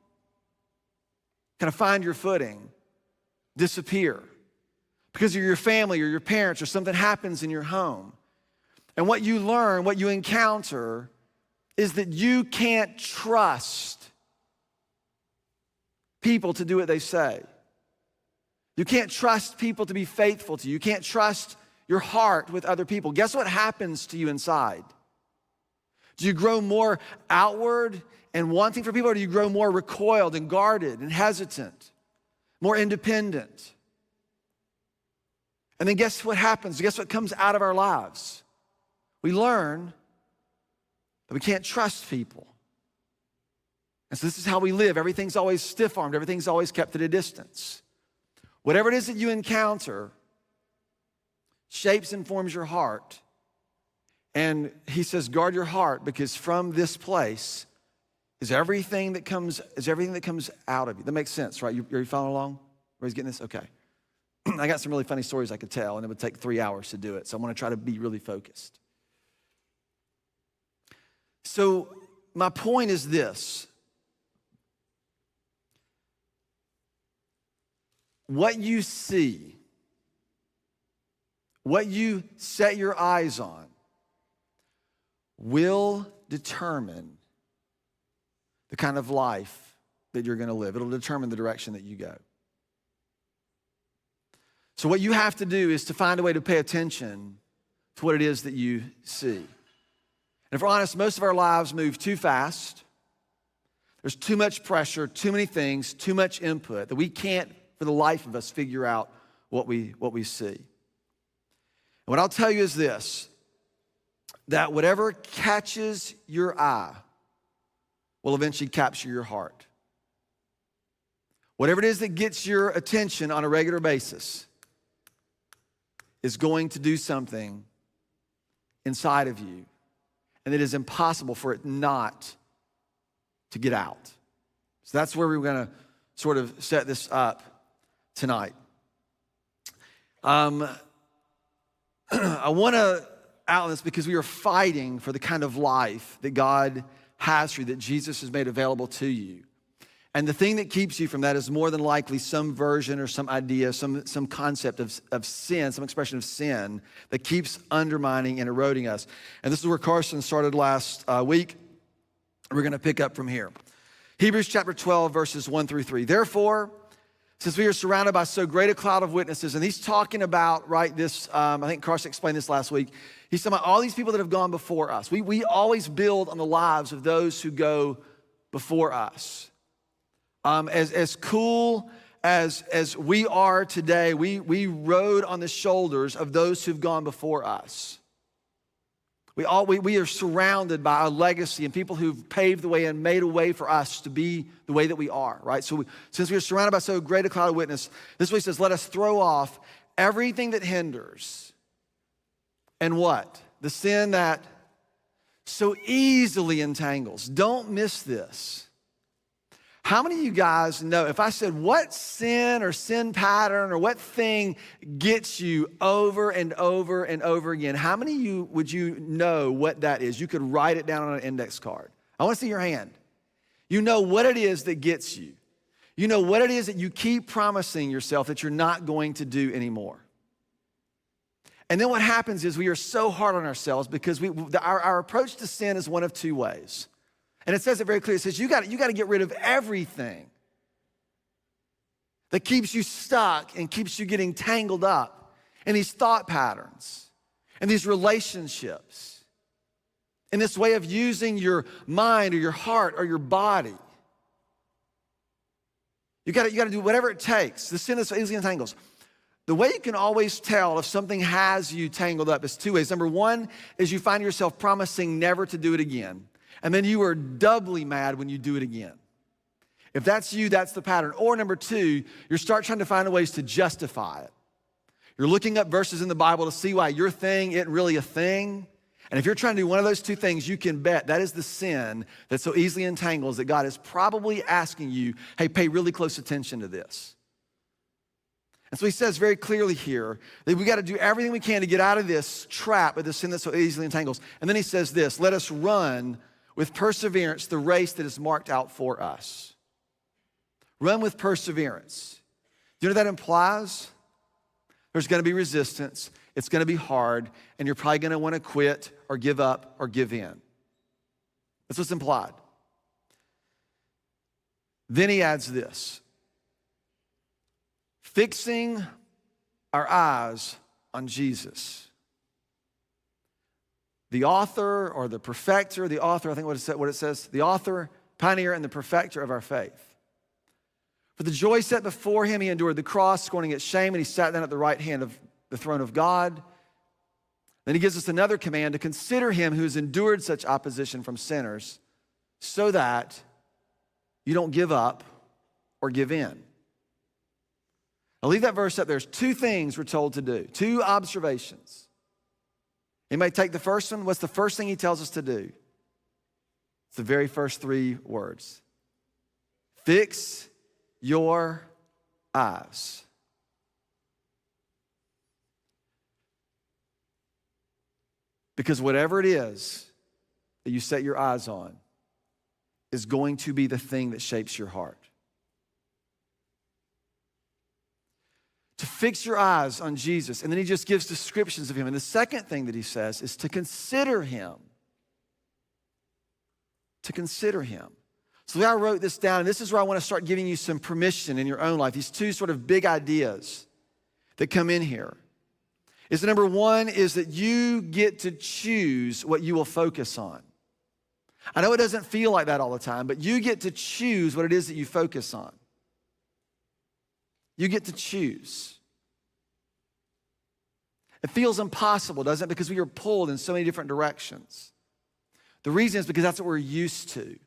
G: kind of find your footing disappear because of your family or your parents or something happens in your home. And what you learn, what you encounter is that you can't trust people to do what they say. You can't trust people to be faithful to you. You can't trust your heart with other people. Guess what happens to you inside? Do you grow more outward and wanting for people, or do you grow more recoiled and guarded and hesitant, more independent? And then guess what happens? Guess what comes out of our lives? We learn that we can't trust people. And so this is how we live. Everything's always stiff-armed. Everything's always kept at a distance. Whatever it is that you encounter shapes and forms your heart. And he says, guard your heart, because from this place is everything that comes out of you. That makes sense, right? Are you following along? Everybody's getting this? Okay. I got some really funny stories I could tell, and it would take 3 hours to do it. So I'm going to try to be really focused. So my point is this. What you see, what you set your eyes on, will determine the kind of life that you're going to live. It'll determine the direction that you go. So what you have to do is to find a way to pay attention to what it is that you see. And if we're honest, most of our lives move too fast, There's too much pressure, too many things, too much input that we can't, for the life of us, figure out what we see. And what I'll tell you is this, that whatever catches your eye will eventually capture your heart. Whatever it is that gets your attention on a regular basis is going to do something inside of you, and it is impossible for it not to get out. So that's where we're going to sort of set this up tonight. I want to outline this because we are fighting for the kind of life that God has for you, that Jesus has made available to you. And the thing that keeps you from that is more than likely some version or some idea, some concept of sin, some expression of sin that keeps undermining and eroding us. And this is where Carson started last week. We're going to pick up from here. Hebrews chapter 12, verses 1 through 3. Therefore, since we are surrounded by so great a cloud of witnesses, and he's talking about, right, this, I think Carson explained this last week. He's talking about all these people that have gone before us. We always build on the lives of those who go before us. As cool as we are today, we rode on the shoulders of those who've gone before us. We are surrounded by a legacy and people who've paved the way and made a way for us to be the way that we are, right? So since we are surrounded by so great a cloud of witness, this is what he says, let us throw off everything that hinders and what? The sin that so easily entangles. Don't miss this. How many of you guys know, if I said what sin or sin pattern or what thing gets you over and over and over again, how many of you would you know what that is? You could write it down on an index card. I want to see your hand. You know what it is that gets you. You know what it is that you keep promising yourself that you're not going to do anymore. And then what happens is we are so hard on ourselves because our approach to sin is one of two ways. And it says it very clearly. It says you got to get rid of everything that keeps you stuck and keeps you getting tangled up in these thought patterns and these relationships, in this way of using your mind or your heart or your body. You got to do whatever it takes. The sin that so easily entangles. The way you can always tell if something has you tangled up is two ways. Number one is you find yourself promising never to do it again. And then you are doubly mad when you do it again. If that's you, that's the pattern. Or number two, you start trying to find ways to justify it. You're looking up verses in the Bible to see why your thing isn't really a thing. And if you're trying to do one of those two things, you can bet that is the sin that so easily entangles that God is probably asking you, hey, pay really close attention to this. And so he says very clearly here that we got to do everything we can to get out of this trap of the sin that so easily entangles. And then he says this, let us run with perseverance the race that is marked out for us. Run with perseverance. Do you know what that implies? There's going to be resistance. It's going to be hard. And you're probably going to want to quit or give up or give in. That's what's implied. Then he adds this. Fixing our eyes on Jesus. The author or the perfecter, the author, I think what it says, the author, pioneer, and the perfecter of our faith. For the joy set before him, he endured the cross, scorning its shame, and he sat down at the right hand of the throne of God. Then he gives us another command to consider him who has endured such opposition from sinners so that you don't give up or give in. I'll leave that verse up. There's two things we're told to do, two observations. You may take the first one. What's the first thing he tells us to do? It's the very first three words. Fix your eyes. Because whatever it is that you set your eyes on is going to be the thing that shapes your heart. To fix your eyes on Jesus. And then he just gives descriptions of him. And the second thing that he says is to consider him. To consider him. So the way I wrote this down, and this is where I want to start giving you some permission in your own life. These two sort of big ideas that come in here. Is that number one is that you get to choose what you will focus on. I know it doesn't feel like that all the time, but you get to choose what it is that you focus on. You get to choose. It feels impossible, doesn't it? Because we are pulled in so many different directions. The reason is because that's what we're used to.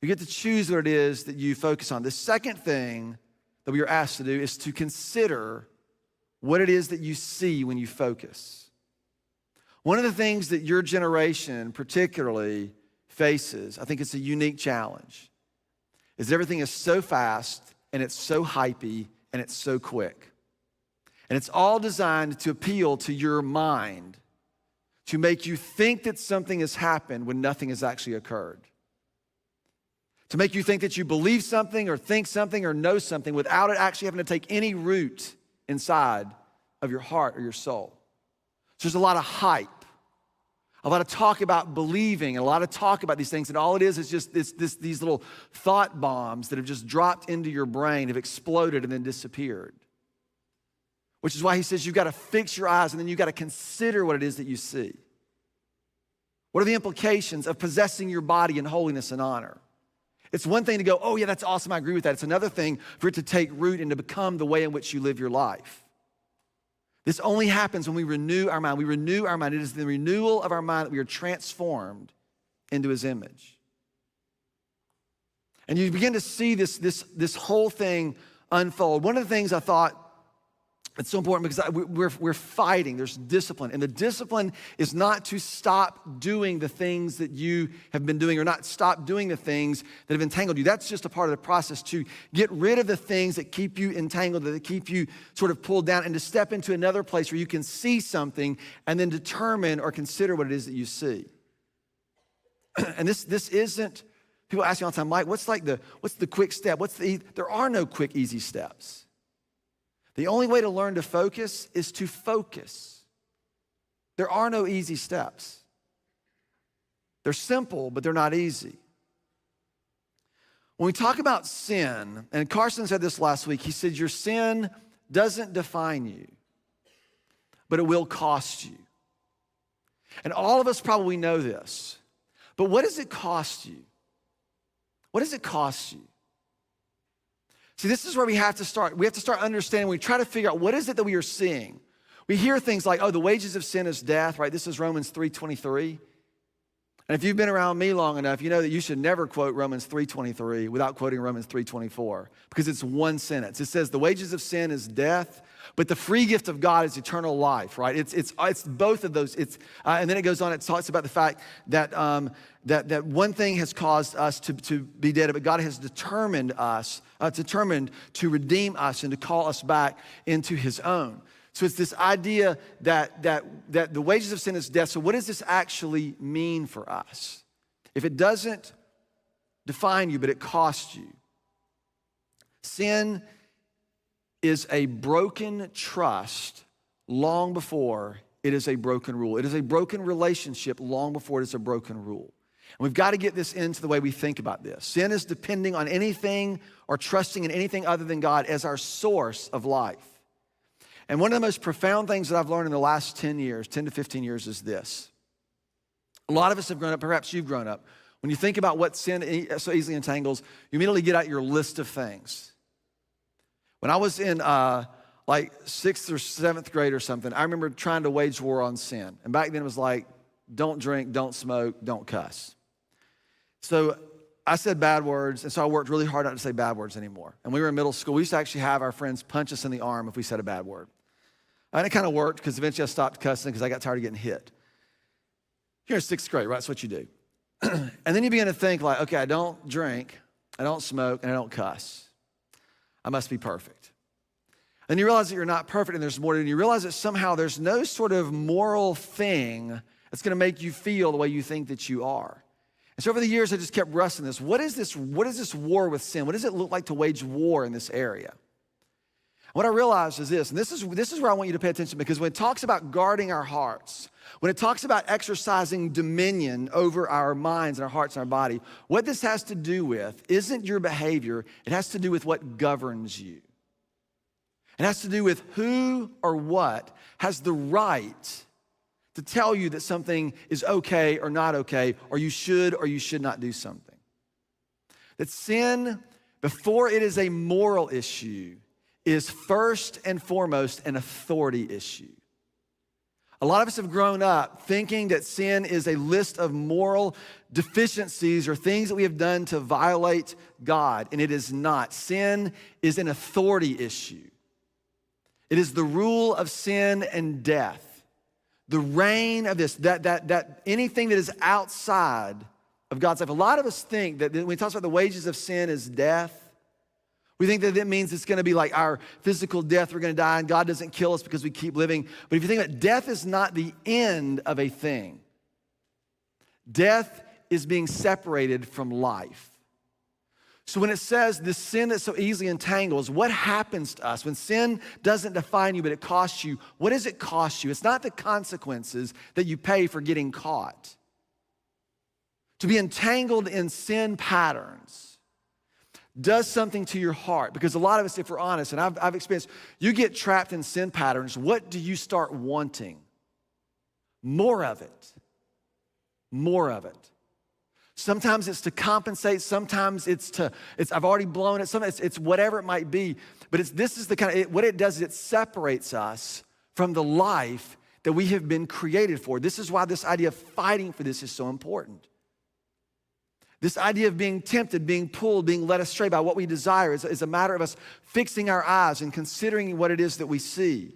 G: You get to choose what it is that you focus on. The second thing that we are asked to do is to consider what it is that you see when you focus. One of the things that your generation particularly faces, I think it's a unique challenge, is everything is so fast and it's so hypey and it's so quick. And it's all designed to appeal to your mind, to make you think that something has happened when nothing has actually occurred. To make you think that you believe something or think something or know something without it actually having to take any root inside of your heart or your soul. So there's a lot of hype, a lot of talk about believing, and a lot of talk about these things, and all it is just these little thought bombs that have just dropped into your brain, have exploded and then disappeared. Which is why he says you've got to fix your eyes and then you've got to consider what it is that you see. What are the implications of possessing your body in holiness and honor? It's one thing to go, oh yeah, that's awesome, I agree with that. It's another thing for it to take root and to become the way in which you live your life. This only happens when we renew our mind. We renew our mind. It is the renewal of our mind that we are transformed into his image. And you begin to see this whole thing unfold. One of the things I thought it's so important because we're fighting. There's discipline. And the discipline is not to stop doing the things that you have been doing or not stop doing the things that have entangled you. That's just a part of the process to get rid of the things that keep you entangled, that keep you sort of pulled down, and to step into another place where you can see something and then determine or consider what it is that you see. And this isn't, people ask me all the time, Mike, what's the quick step? There are no quick, easy steps. The only way to learn to focus is to focus. There are no easy steps. They're simple, but they're not easy. When we talk about sin, and Carson said this last week, he said, your sin doesn't define you, but it will cost you. And all of us probably know this, but what does it cost you? What does it cost you? See, this is where we have to start. We have to start understanding. We try to figure out what is it that we are seeing. We hear things like, oh, the wages of sin is death, right? This is Romans 3:23. And if you've been around me long enough, you know that you should never quote Romans 3:23 without quoting Romans 3:24 because it's one sentence. It says the wages of sin is death, but the free gift of God is eternal life, right? It's both of those. And then it goes on. It talks about the fact that that one thing has caused us to be dead, but God has determined to redeem us and to call us back into His own. So it's this idea that the wages of sin is death. So what does this actually mean for us? If it doesn't define you, but it costs you. Sin is a broken trust long before it is a broken rule. It is a broken relationship long before it is a broken rule. And we've got to get this into the way we think about this. Sin is depending on anything or trusting in anything other than God as our source of life. And one of the most profound things that I've learned in the last 10 to 15 years is this. A lot of us have grown up, perhaps you've grown up. When you think about what sin so easily entangles, you immediately get out your list of things. When I was in like 6th or 7th grade or something, I remember trying to wage war on sin. And back then it was like, don't drink, don't smoke, don't cuss. So I said bad words, and so I worked really hard not to say bad words anymore. And we were in middle school. We used to actually have our friends punch us in the arm if we said a bad word. And it kind of worked because eventually I stopped cussing because I got tired of getting hit. You're in 6th grade, right? That's what you do. And then you begin to think like, okay, I don't drink, I don't smoke, and I don't cuss. I must be perfect. And you realize that you're not perfect and there's more to it. And you realize that somehow there's no sort of moral thing that's going to make you feel the way you think that you are. And so over the years, I just kept wrestling this. What is this war with sin? What does it look like to wage war in this area? What I realized is this, and this is where I want you to pay attention, because when it talks about guarding our hearts, when it talks about exercising dominion over our minds and our hearts and our body, what this has to do with isn't your behavior, it has to do with what governs you. It has to do with who or what has the right to tell you that something is okay or not okay, or you should not do something. That sin, before it is a moral issue, is first and foremost an authority issue. A lot of us have grown up thinking that sin is a list of moral deficiencies or things that we have done to violate God, and it is not. Sin is an authority issue. It is the rule of sin and death, the reign of this, that anything that is outside of God's life. A lot of us think that when he talks about the wages of sin is death, we think that it means it's going to be like our physical death, we're going to die, and God doesn't kill us because we keep living. But if you think about it, death is not the end of a thing. Death is being separated from life. So when it says the sin that so easily entangles, what happens to us? When sin doesn't define you, but it costs you, what does it cost you? It's not the consequences that you pay for getting caught. To be entangled in sin patterns does something to your heart. Because a lot of us, if we're honest, and I've experienced, you get trapped in sin patterns, what do you start wanting? More of it. More of it. Sometimes it's to compensate, sometimes it's I've already blown it, sometimes it's whatever it might be. But this is the kind of, what it does is it separates us from the life that we have been created for. This is why this idea of fighting for this is so important. This idea of being tempted, being pulled, being led astray by what we desire is a matter of us fixing our eyes and considering what it is that we see.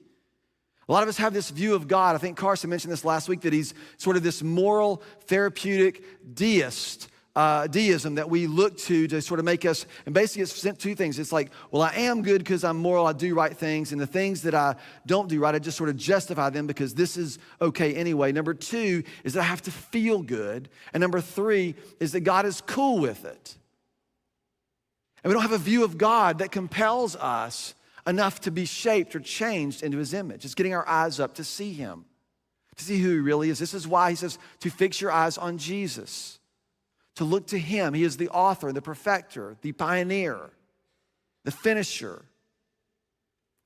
G: A lot of us have this view of God. I think Carson mentioned this last week, that he's sort of this moral, therapeutic deism that we look to sort of make us, and basically it's two things. It's like, well, I am good because I'm moral, I do right things, and the things that I don't do right, I just sort of justify them because this is okay anyway. Number two is that I have to feel good. And number three is that God is cool with it. And we don't have a view of God that compels us enough to be shaped or changed into his image. It's getting our eyes up to see him, to see who he really is. This is why he says to fix your eyes on Jesus, to look to him. He is the author, the perfecter, the pioneer, the finisher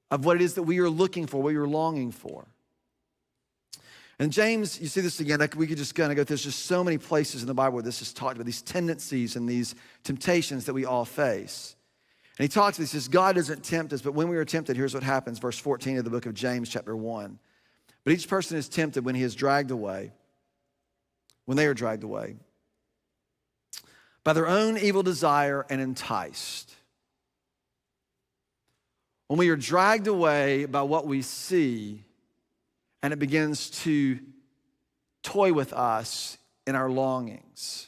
G: of what it is that we are looking for, what you're longing for. And James, you see this again, we could just kind of go, there's just so many places in the Bible where this is talked about, these tendencies and these temptations that we all face. And he talks, he says, God doesn't tempt us, but when we are tempted, here's what happens. Verse 14 of the book of James, chapter 1. But each person is tempted when he is dragged away, when they are dragged away, by their own evil desire and enticed. When we are dragged away by what we see, and it begins to toy with us in our longings.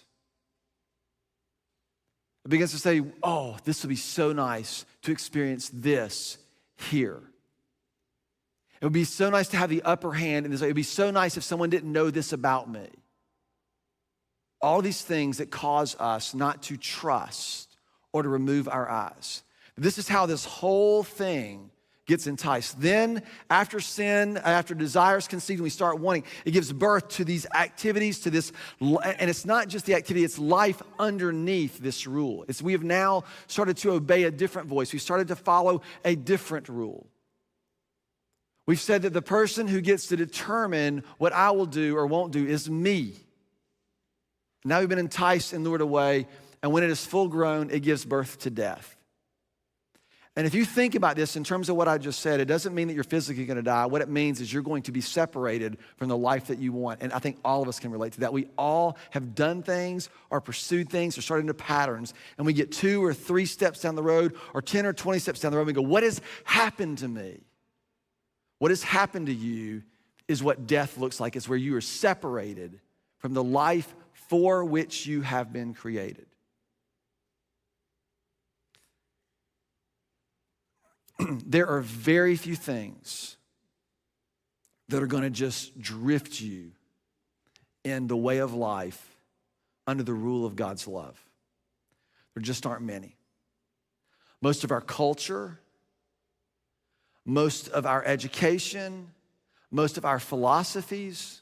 G: It begins to say, oh, this would be so nice to experience this here. It would be so nice to have the upper hand in this. It would be so nice if someone didn't know this about me. All these things that cause us not to trust or to remove our eyes. This is how this whole thing gets enticed. Then, after sin, after desires conceived, and we start wanting, it gives birth to these activities, to this, and it's not just the activity, it's life underneath this rule. We have now started to obey a different voice. We've started to follow a different rule. We've said that the person who gets to determine what I will do or won't do is me. Now we've been enticed and lured away, and when it is full grown, it gives birth to death. And if you think about this in terms of what I just said, it doesn't mean that you're physically going to die. What it means is you're going to be separated from the life that you want. And I think all of us can relate to that. We all have done things or pursued things or started into patterns, and we get 2 or 3 steps down the road or 10 or 20 steps down the road, and we go, what has happened to me? What has happened to you is what death looks like. It's where you are separated from the life for which you have been created. There are very few things that are going to just drift you in the way of life under the rule of God's love. There just aren't many. Most of our culture, most of our education, most of our philosophies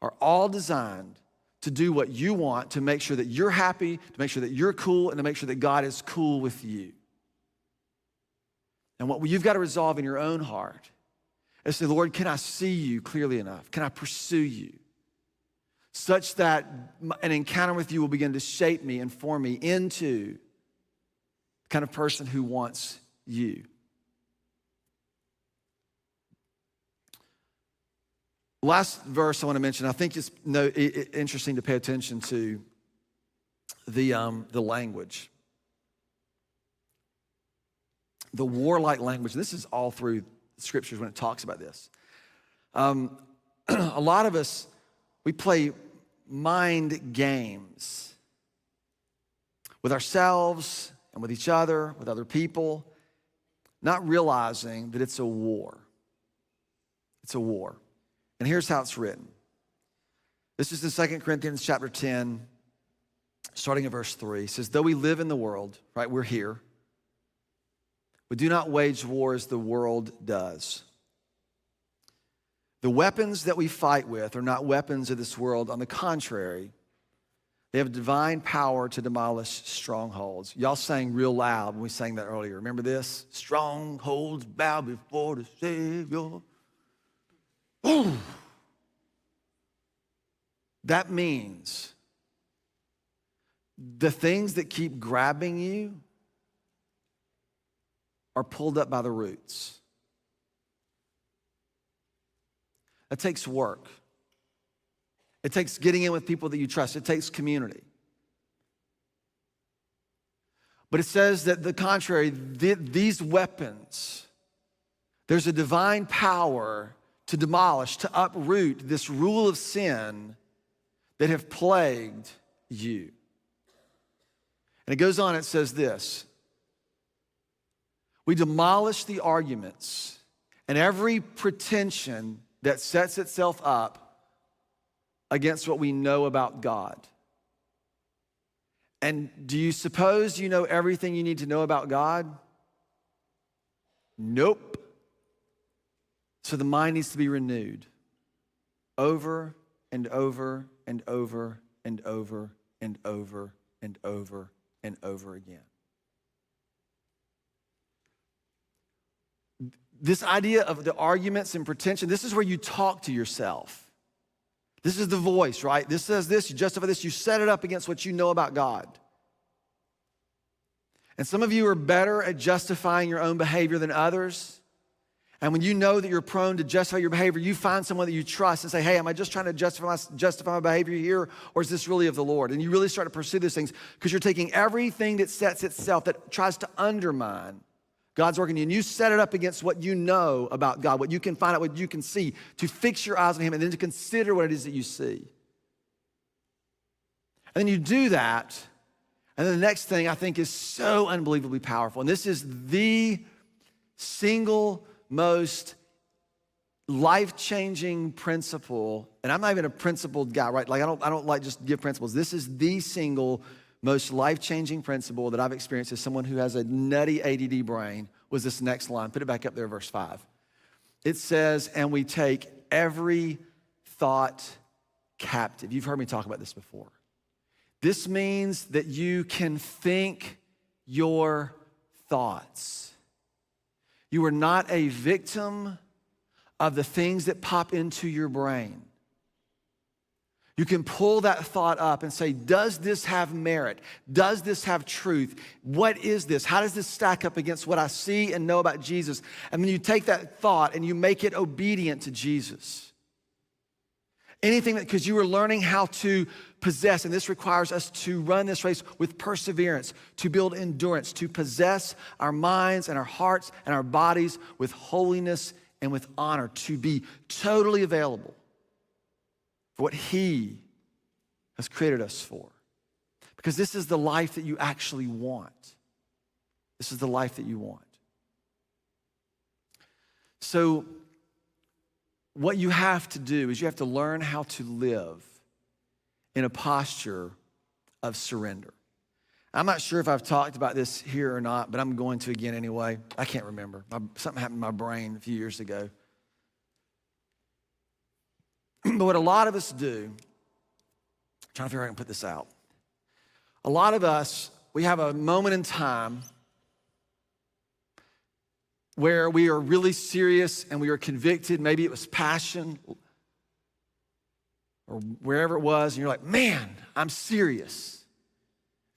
G: are all designed to do what you want, to make sure that you're happy, to make sure that you're cool, and to make sure that God is cool with you. And what you've got to resolve in your own heart And say, Lord, can I see you clearly enough? Can I pursue you? Such that an encounter with you will begin to shape me and form me into the kind of person who wants you. Last verse I want to mention, I think it's interesting to pay attention to the language. The warlike language. This is all through the scriptures when it talks about this. A lot of us, we play mind games with ourselves and with each other, with other people, not realizing that it's a war. It's a war. And here's how it's written. This is in 2 Corinthians chapter 10, starting at verse 3. It says, though we live in the world, right, we're here, we do not wage war as the world does. The weapons that we fight with are not weapons of this world. On the contrary, they have divine power to demolish strongholds. Y'all sang real loud when we sang that earlier. Remember this? Strongholds bow before the Savior. Ooh. That means the things that keep grabbing you are pulled up by the roots. It takes work. It takes getting in with people that you trust. It takes community. But it says that the contrary, these weapons, there's a divine power to demolish, to uproot this rule of sin that have plagued you. And it goes on, it says this, we demolish the arguments and every pretension that sets itself up against what we know about God. And do you suppose you know everything you need to know about God? Nope. So the mind needs to be renewed over and over and over and over and over and over and over again. This idea of the arguments and pretension, this is where you talk to yourself. This is the voice, right? This says this, you justify this, you set it up against what you know about God. And some of you are better at justifying your own behavior than others. And when you know that you're prone to justify your behavior, you find someone that you trust and say, hey, am I just trying to justify my behavior here, or is this really of the Lord? And you really start to pursue these things because you're taking everything that sets itself, that tries to undermine God's work in you, and you set it up against what you know about God, what you can find out, what you can see, to fix your eyes on Him and then to consider what it is that you see. And then you do that, and then the next thing I think is so unbelievably powerful, and this is the single most life-changing principle, and I'm not even a principled guy, right? Like I don't like just give principles. This is the single most life-changing principle that I've experienced as someone who has a nutty ADD brain, was this next line. Put it back up there, verse 5. It says, and we take every thought captive. You've heard me talk about this before. This means that you can think your thoughts. You are not a victim of the things that pop into your brain. You can pull that thought up and say, does this have merit? Does this have truth? What is this? How does this stack up against what I see and know about Jesus? And then you take that thought and you make it obedient to Jesus. Anything that, because you are learning how to possess, and this requires us to run this race with perseverance, to build endurance, to possess our minds and our hearts and our bodies with holiness and with honor, to be totally available for what He has created us for. Because this is the life that you actually want. This is the life that you want. So, what you have to do is you have to learn how to live in a posture of surrender. I'm not sure if I've talked about this here or not, but I'm going to again anyway. I can't remember. Something happened in my brain a few years ago. But what a lot of us do, I'm trying to figure out how I can put this out. A lot of us, we have a moment in time where we are really serious and we are convicted. Maybe it was passion or wherever it was, and you're like, man, I'm serious.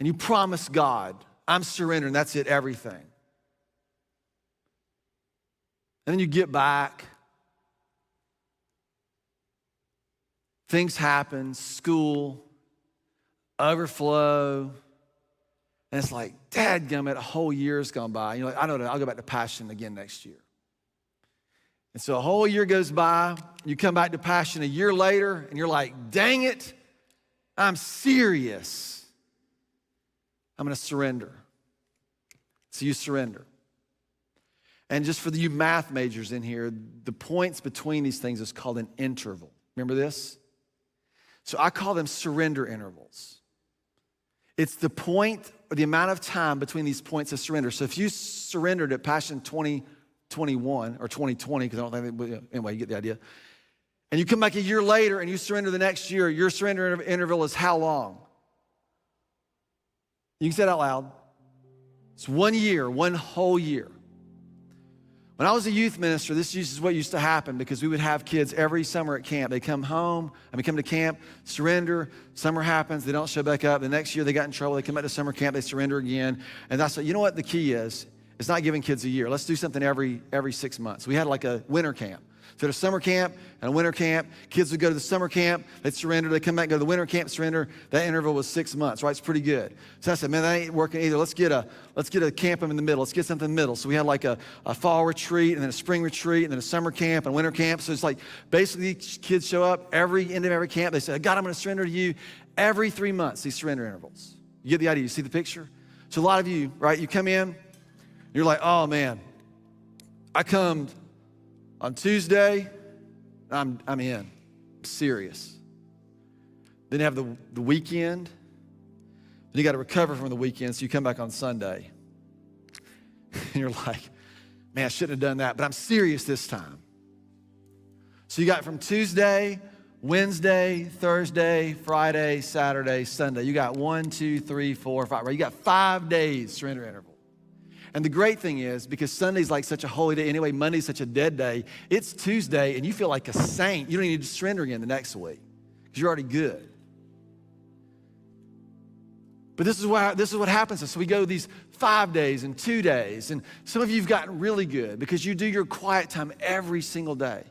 G: And you promise God, I'm surrendering, that's it, everything. And then you get back. Things happen, school, overflow, and it's like, dadgummit, a whole year's gone by. And you're like, I don't know, I'll go back to passion again next year. And so a whole year goes by, you come back to passion a year later, and you're like, dang it, I'm serious. I'm gonna surrender. So you surrender. And just for you math majors in here, the points between these things is called an interval. Remember this? So I call them surrender intervals. It's the point or the amount of time between these points of surrender. So if you surrendered at Passion 2021 or 2020, because I don't think, anyway, you get the idea. And you come back a year later and you surrender the next year, your surrender interval is how long? You can say it out loud. It's 1 year, one whole year. When I was a youth minister, this is what used to happen because we would have kids every summer at camp. They come home, and we come to camp, surrender, summer happens, they don't show back up. The next year they got in trouble, they come back to summer camp, they surrender again. And I said, you know what the key is? It's not giving kids a year. Let's do something every 6 months. We had like a winter camp. So there's a summer camp and a winter camp. Kids would go to the summer camp, they'd surrender, they come back, go to the winter camp, surrender. That interval was 6 months, right? It's pretty good. So I said, man, that ain't working either. Let's get a camp in the middle. Let's get something in the middle. So we had like a fall retreat and then a spring retreat and then a summer camp and a winter camp. So it's like basically kids show up every end of every camp. They say, God, I'm gonna surrender to you every 3 months, these surrender intervals. You get the idea, you see the picture? So a lot of you, right, you come in, you're like, oh man, I come on Tuesday, I'm in, I'm serious. Then you have the weekend. Then you got to recover from the weekend, so you come back on Sunday. And you're like, man, I shouldn't have done that, but I'm serious this time. So you got from Tuesday, Wednesday, Thursday, Friday, Saturday, Sunday. You got 1, 2, 3, 4, 5, right? You got 5 days surrender interval. And the great thing is, because Sunday's like such a holy day, anyway, Monday's such a dead day, it's Tuesday and you feel like a saint. You don't need to surrender again the next week because you're already good. But this is what happens. So we go these 5 days and 2 days, and some of you have gotten really good because you do your quiet time every single day.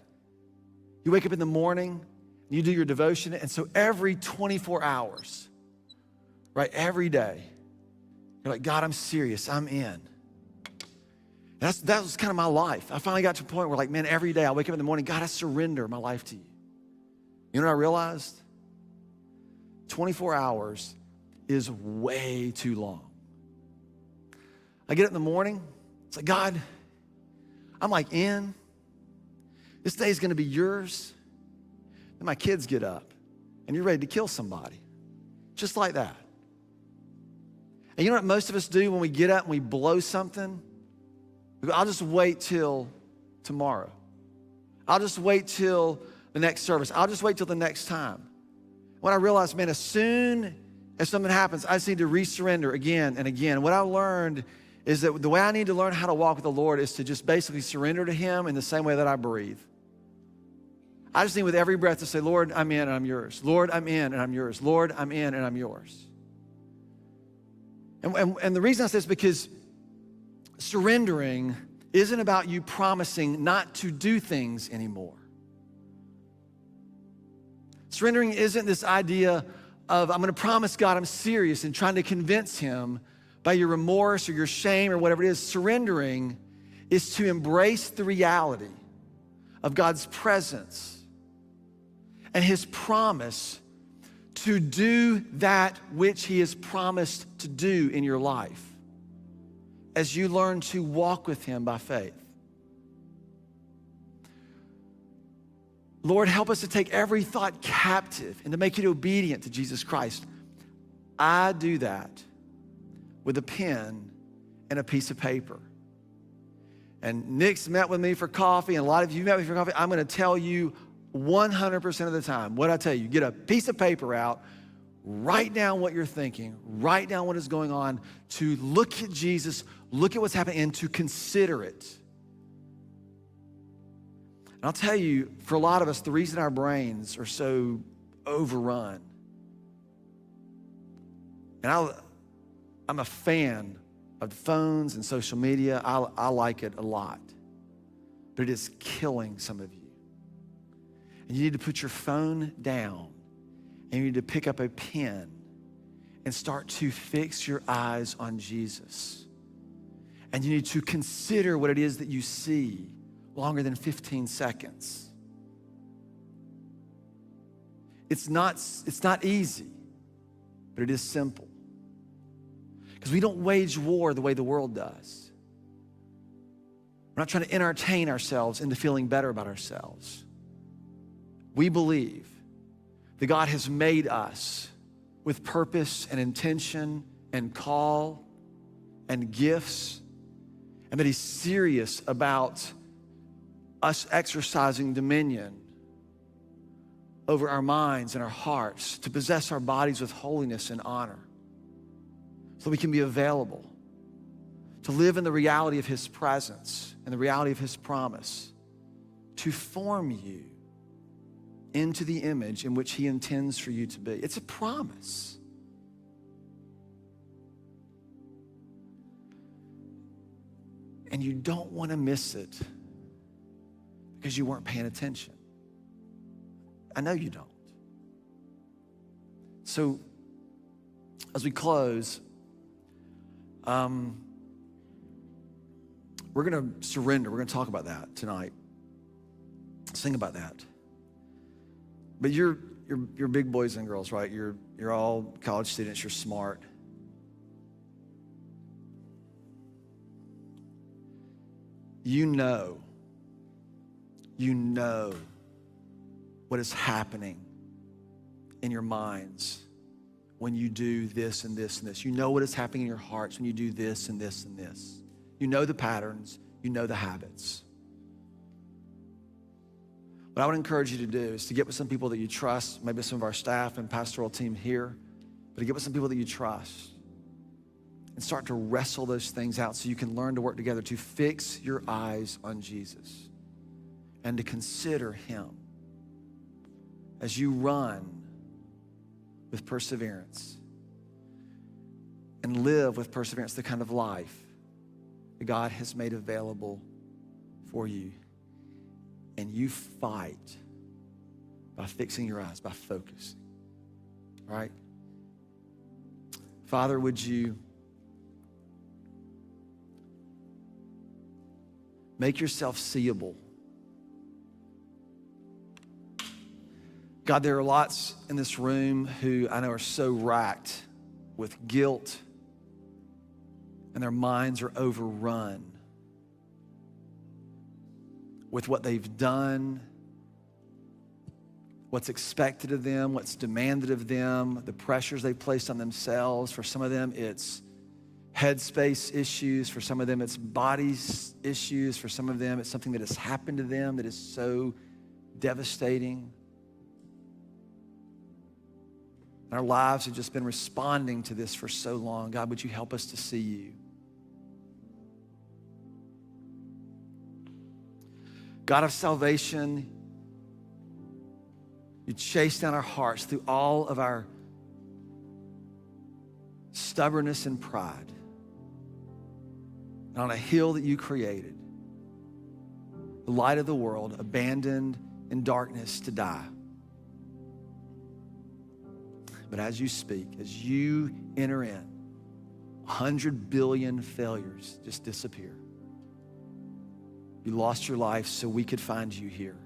G: You wake up in the morning, you do your devotion, and so every 24 hours, right, every day, you're like, God, I'm serious, I'm in. That was kind of my life. I finally got to a point where like, man, every day I wake up in the morning, God, I surrender my life to you. You know what I realized? 24 hours is way too long. I get up in the morning, it's like, God, I'm like in. This day is gonna be yours. Then my kids get up and you're ready to kill somebody. Just like that. And you know what most of us do when we get up and we blow something? I'll just wait till tomorrow. I'll just wait till the next service. I'll just wait till the next time. When I realized, man, as soon as something happens, I just need to resurrender again and again. What I learned is that the way I need to learn how to walk with the Lord is to just basically surrender to Him in the same way that I breathe. I just need with every breath to say, Lord, I'm in and I'm yours. Lord, I'm in and I'm yours. Lord, I'm in and I'm yours. And the reason I say this is because surrendering isn't about you promising not to do things anymore. Surrendering isn't this idea of, I'm going to promise God I'm serious and trying to convince Him by your remorse or your shame or whatever it is. Surrendering is to embrace the reality of God's presence and His promise to do that which He has promised to do in your life as you learn to walk with Him by faith. Lord, help us to take every thought captive and to make it obedient to Jesus Christ. I do that with a pen and a piece of paper. And Nick's met with me for coffee, and a lot of you met with me for coffee. I'm gonna tell you 100% of the time, what I tell you, get a piece of paper out, write down what you're thinking, write down what is going on, to look at Jesus, look at what's happening, and to consider it. And I'll tell you, for a lot of us, the reason our brains are so overrun, and I'm a fan of phones and social media. I like it a lot. But it is killing some of you. And you need to put your phone down, and you need to pick up a pen and start to fix your eyes on Jesus. And you need to consider what it is that you see longer than 15 seconds. It's not easy, but it is simple. Because we don't wage war the way the world does. We're not trying to entertain ourselves into feeling better about ourselves. We believe that God has made us with purpose and intention and call and gifts, and that He's serious about us exercising dominion over our minds and our hearts to possess our bodies with holiness and honor, so we can be available to live in the reality of His presence and the reality of His promise to form you into the image in which He intends for you to be. It's a promise. And you don't want to miss it because you weren't paying attention. I know you don't. So, as we close, we're going to surrender. We're going to talk about that tonight. Sing about that. But you're big boys and girls, right? You're all college students. You're smart. You know what is happening in your minds when you do this and this and this. You know what is happening in your hearts when you do this and this and this. You know the patterns. You know the habits. What I would encourage you to do is to get with some people that you trust, maybe some of our staff and pastoral team here, but to get with some people that you trust and start to wrestle those things out so you can learn to work together to fix your eyes on Jesus and to consider Him as you run with perseverance and live with perseverance the kind of life that God has made available for you. And you fight by fixing your eyes, by focusing. All right? Father, would you make yourself seeable? God, there are lots in this room who I know are so racked with guilt and their minds are overrun with what they've done, what's expected of them, what's demanded of them, the pressures they've placed on themselves. For some of them, it's headspace issues. For some of them, it's body issues. For some of them, it's something that has happened to them that is so devastating. And our lives have just been responding to this for so long. God, would you help us to see you? God of salvation, you chase down our hearts through all of our stubbornness and pride. And on a hill that you created, the light of the world, abandoned in darkness to die. But as you speak, as you enter in, 100 billion failures just disappear. You lost your life so we could find you here.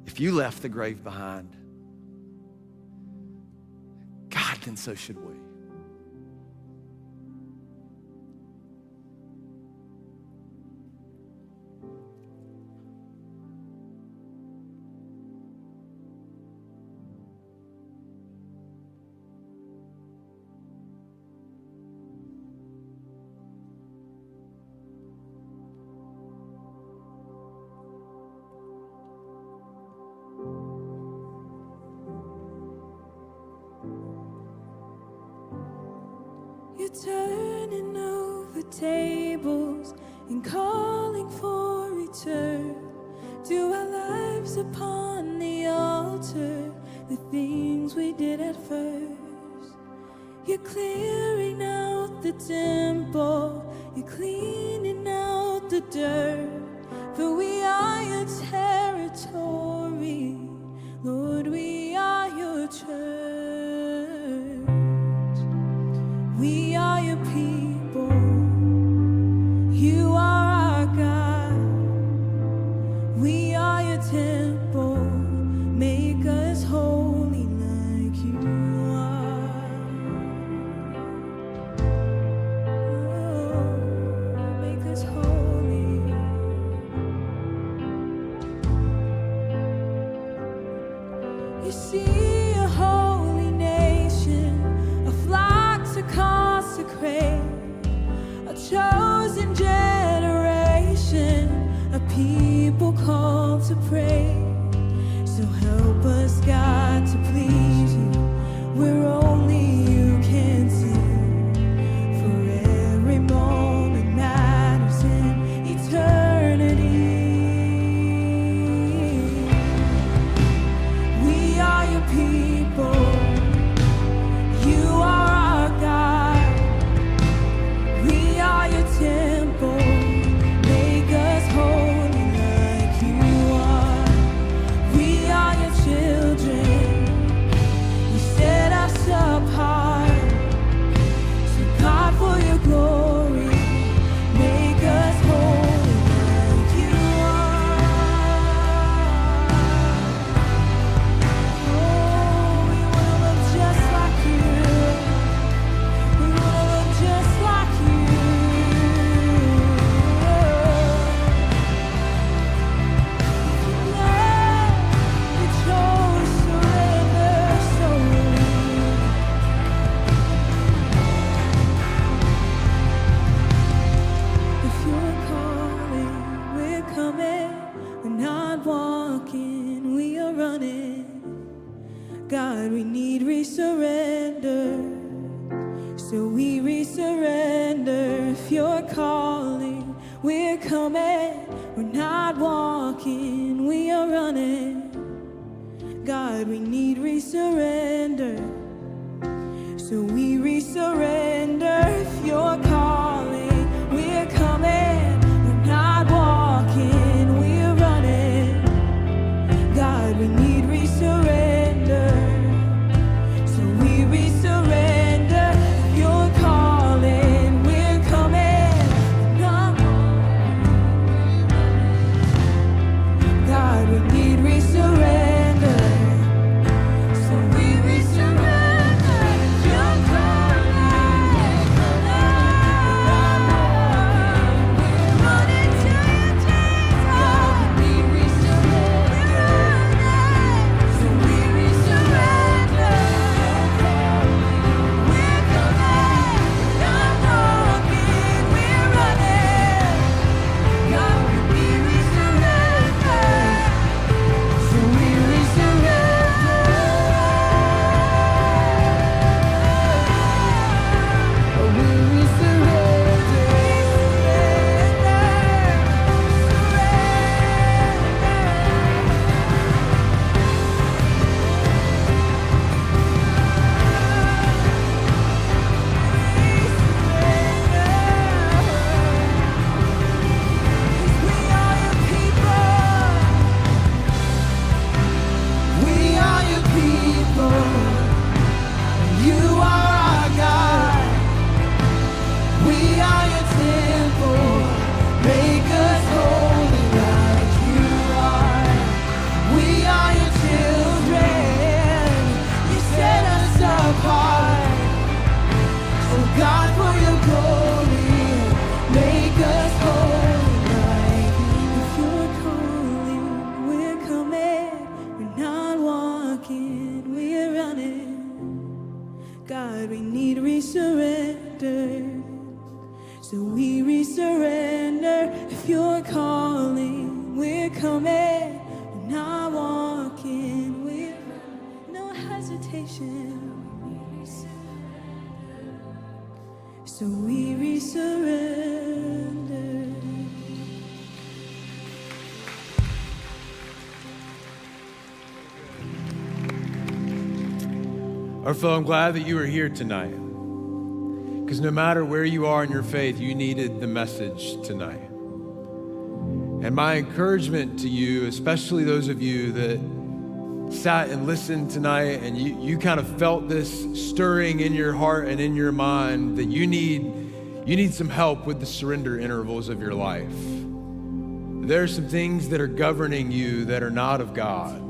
G: If you left the grave behind, God, then so should we.
F: You're turning over tables and calling sacrifice upon the altar, the things we did at first. You're clearing out the temple, you're cleaning out the dirt, for we are your territory, Lord, we are your church. We are your people, you are our God. We are your temple, make us holy like you are. Oh, make us holy. You see a holy nation, a flock to consecrate, a chosen generation, a people called to pray. So help us, God, to please you where only you can see. For every moment matters in eternity. We are your people, you are our God. We are your temple, make us holy like you are. We are your children, you set us apart. So God, for your glory, make us holy like you are. Oh, we wanna look just like you. We wanna look just like you. Love, we chose surrender solely. If you're calling, we're coming. We're not walking, we are running. God, we need resurrender. So we resurrender. If you're calling, we're coming. We're not walking, we are running. God, we need resurrender. So we resurrender. If you're calling, we're coming. We're not walking, we're running. God, we need resurrender. So we resurrender. If you're calling, we're coming. We're not walking. God, we need resurrender. So we resurrender. If you're calling, we're running to you, Jesus. God, we need resurrender. So we resurrender. We're coming, not walking, we're running. God, we need resurrender. So we resurrender. We are your people, you are our God. We are your temple, make us holy like you are. We are your children, you set us apart. So God, for your glory, make us holy like you. If you're calling, we're coming. We're not walking, we're running. God, we need resurrender. So we resurrender. If you're calling, we're coming. We're not walking, we're no hesitation. So we resurrender.
A: Overflow, I'm glad that you are here tonight. Because no matter where you are in your faith, you needed the message tonight. And my encouragement to you, especially those of you that sat and listened tonight and you kind of felt this stirring in your heart and in your mind that you need some help with the surrender intervals of your life. There are some things that are governing you that are not of God.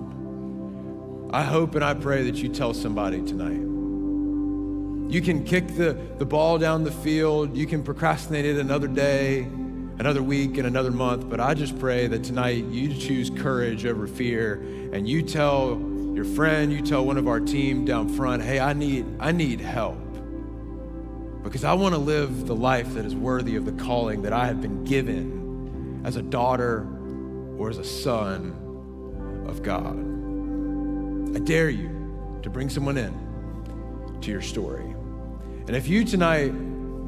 A: I hope and I pray that you tell somebody tonight. You can kick the ball down the field. You can procrastinate it another day, another week, and another month. But I just pray that tonight you choose courage over fear, and you tell your friend, you tell one of our team down front, hey, I need help. Because I want to live the life that is worthy of the calling that I have been given as a daughter or as a son of God. I dare you to bring someone in to your story. And if you tonight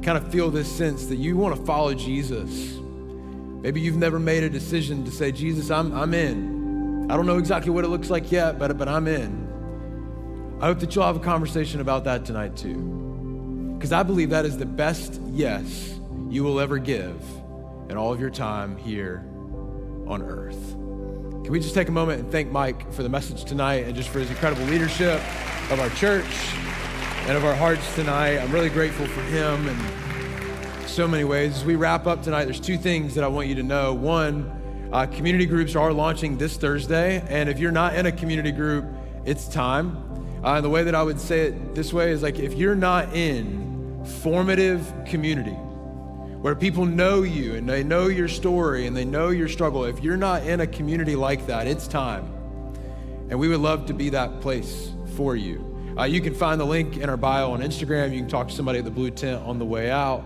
A: kind of feel this sense that you want to follow Jesus, maybe you've never made a decision to say, Jesus, I'm in. I don't know exactly what it looks like yet, but I'm in. I hope that you'll have a conversation about that tonight too. Because I believe that is the best yes you will ever give in all of your time here on earth. Can we just take a moment and thank Mike for the message tonight and just for his incredible leadership of our church and of our hearts tonight. I'm really grateful for him in so many ways. As we wrap up tonight, there's two things that I want you to know. One, community groups are launching this Thursday, and if you're not in a community group, it's time. And the way that I would say it this way is like, if you're not in formative community, where people know you and they know your story and they know your struggle, if you're not in a community like that, it's time. And we would love to be that place for you. You can find the link in our bio on Instagram. You can talk to somebody at the blue tent on the way out.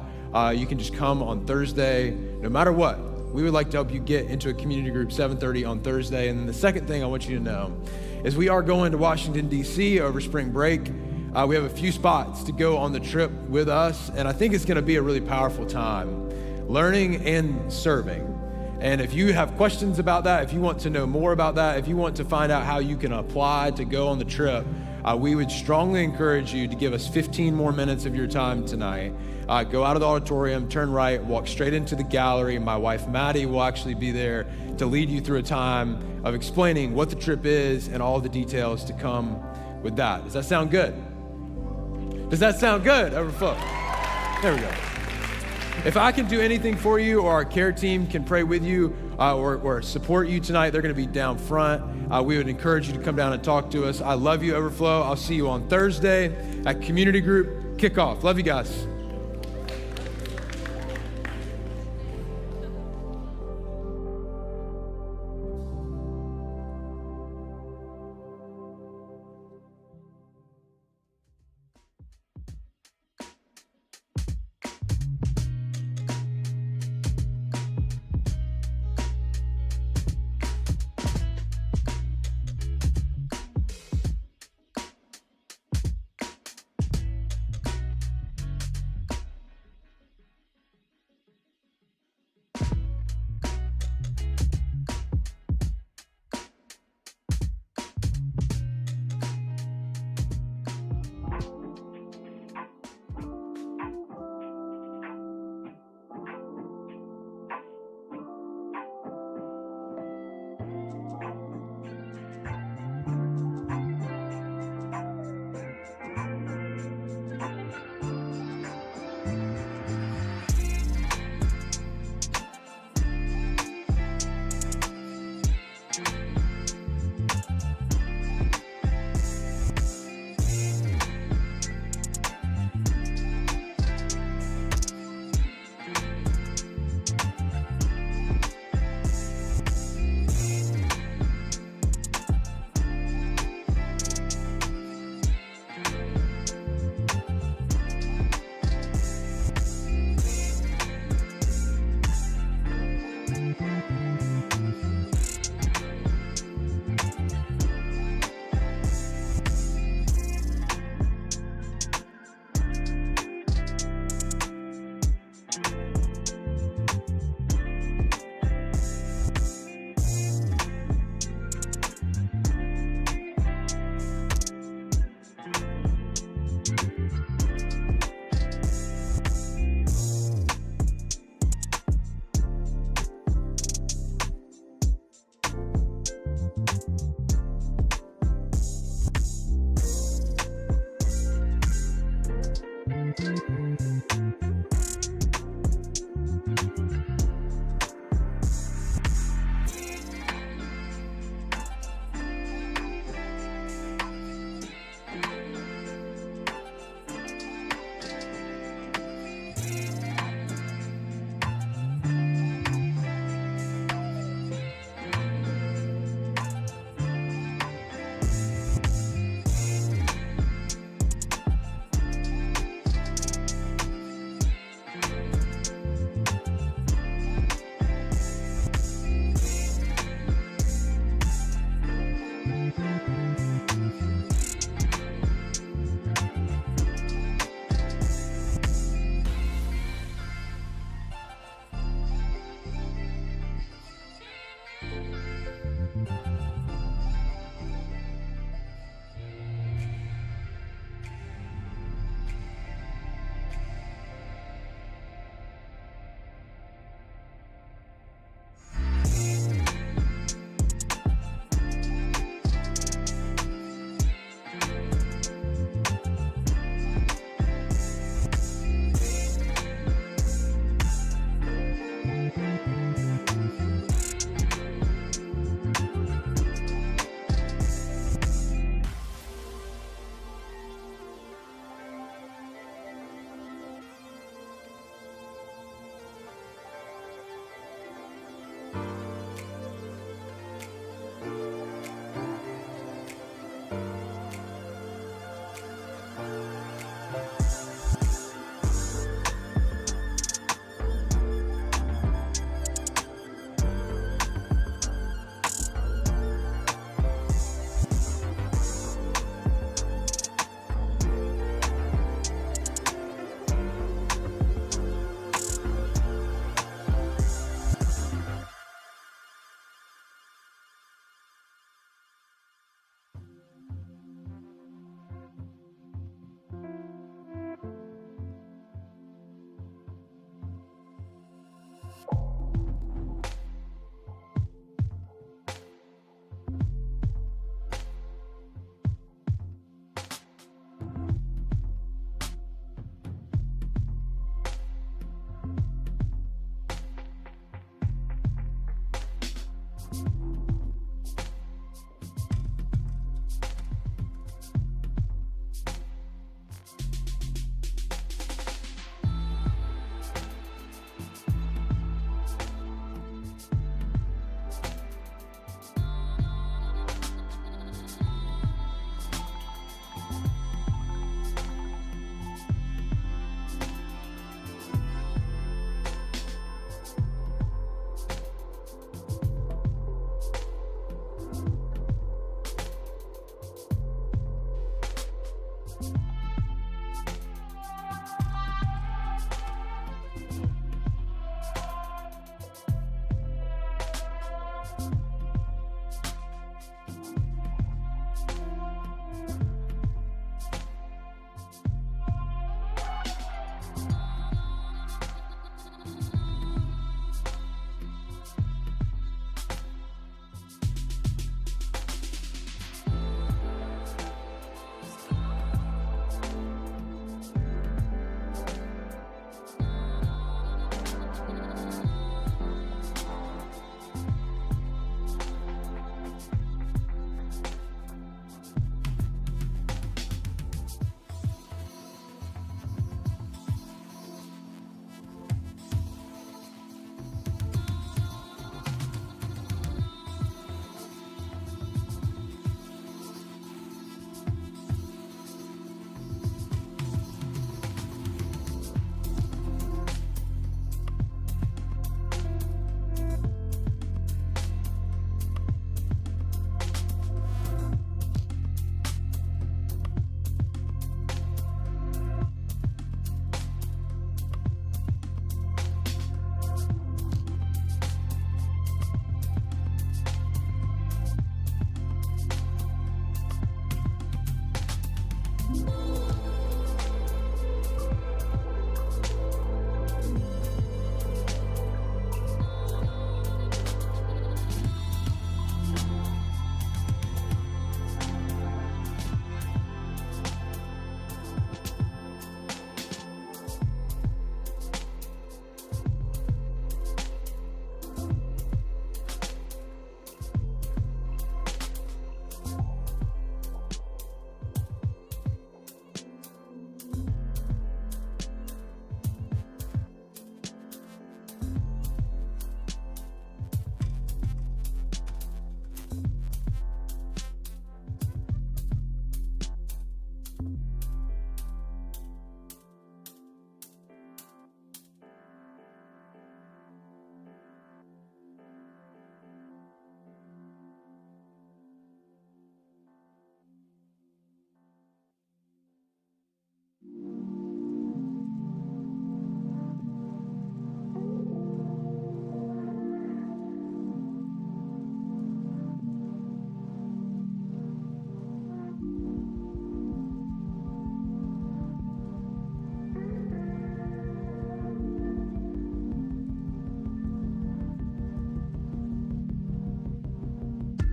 A: You can just come on Thursday. No matter what, we would like to help you get into a community group 7:30 on Thursday. And then the second thing I want you to know is we are going to Washington, D.C. over spring break. We have a few spots to go on the trip with us, and I think it's gonna be a really powerful time, learning and serving. And if you have questions about that, if you want to know more about that, if you want to find out how you can apply to go on the trip, we would strongly encourage you to give us 15 more minutes of your time tonight. Go out of the auditorium, turn right, walk straight into the gallery. My wife, Maddie, will actually be there to lead you through a time of explaining what the trip is and all the details to come with that. Does that sound good? Does that sound good? Overflow. There we go. If I can do anything for you or our care team can pray with you or support you tonight, they're going to be down front. We would encourage you to come down and talk to us. I love you, Overflow. I'll see you on Thursday at Community Group Kickoff. Love you guys.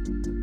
C: you.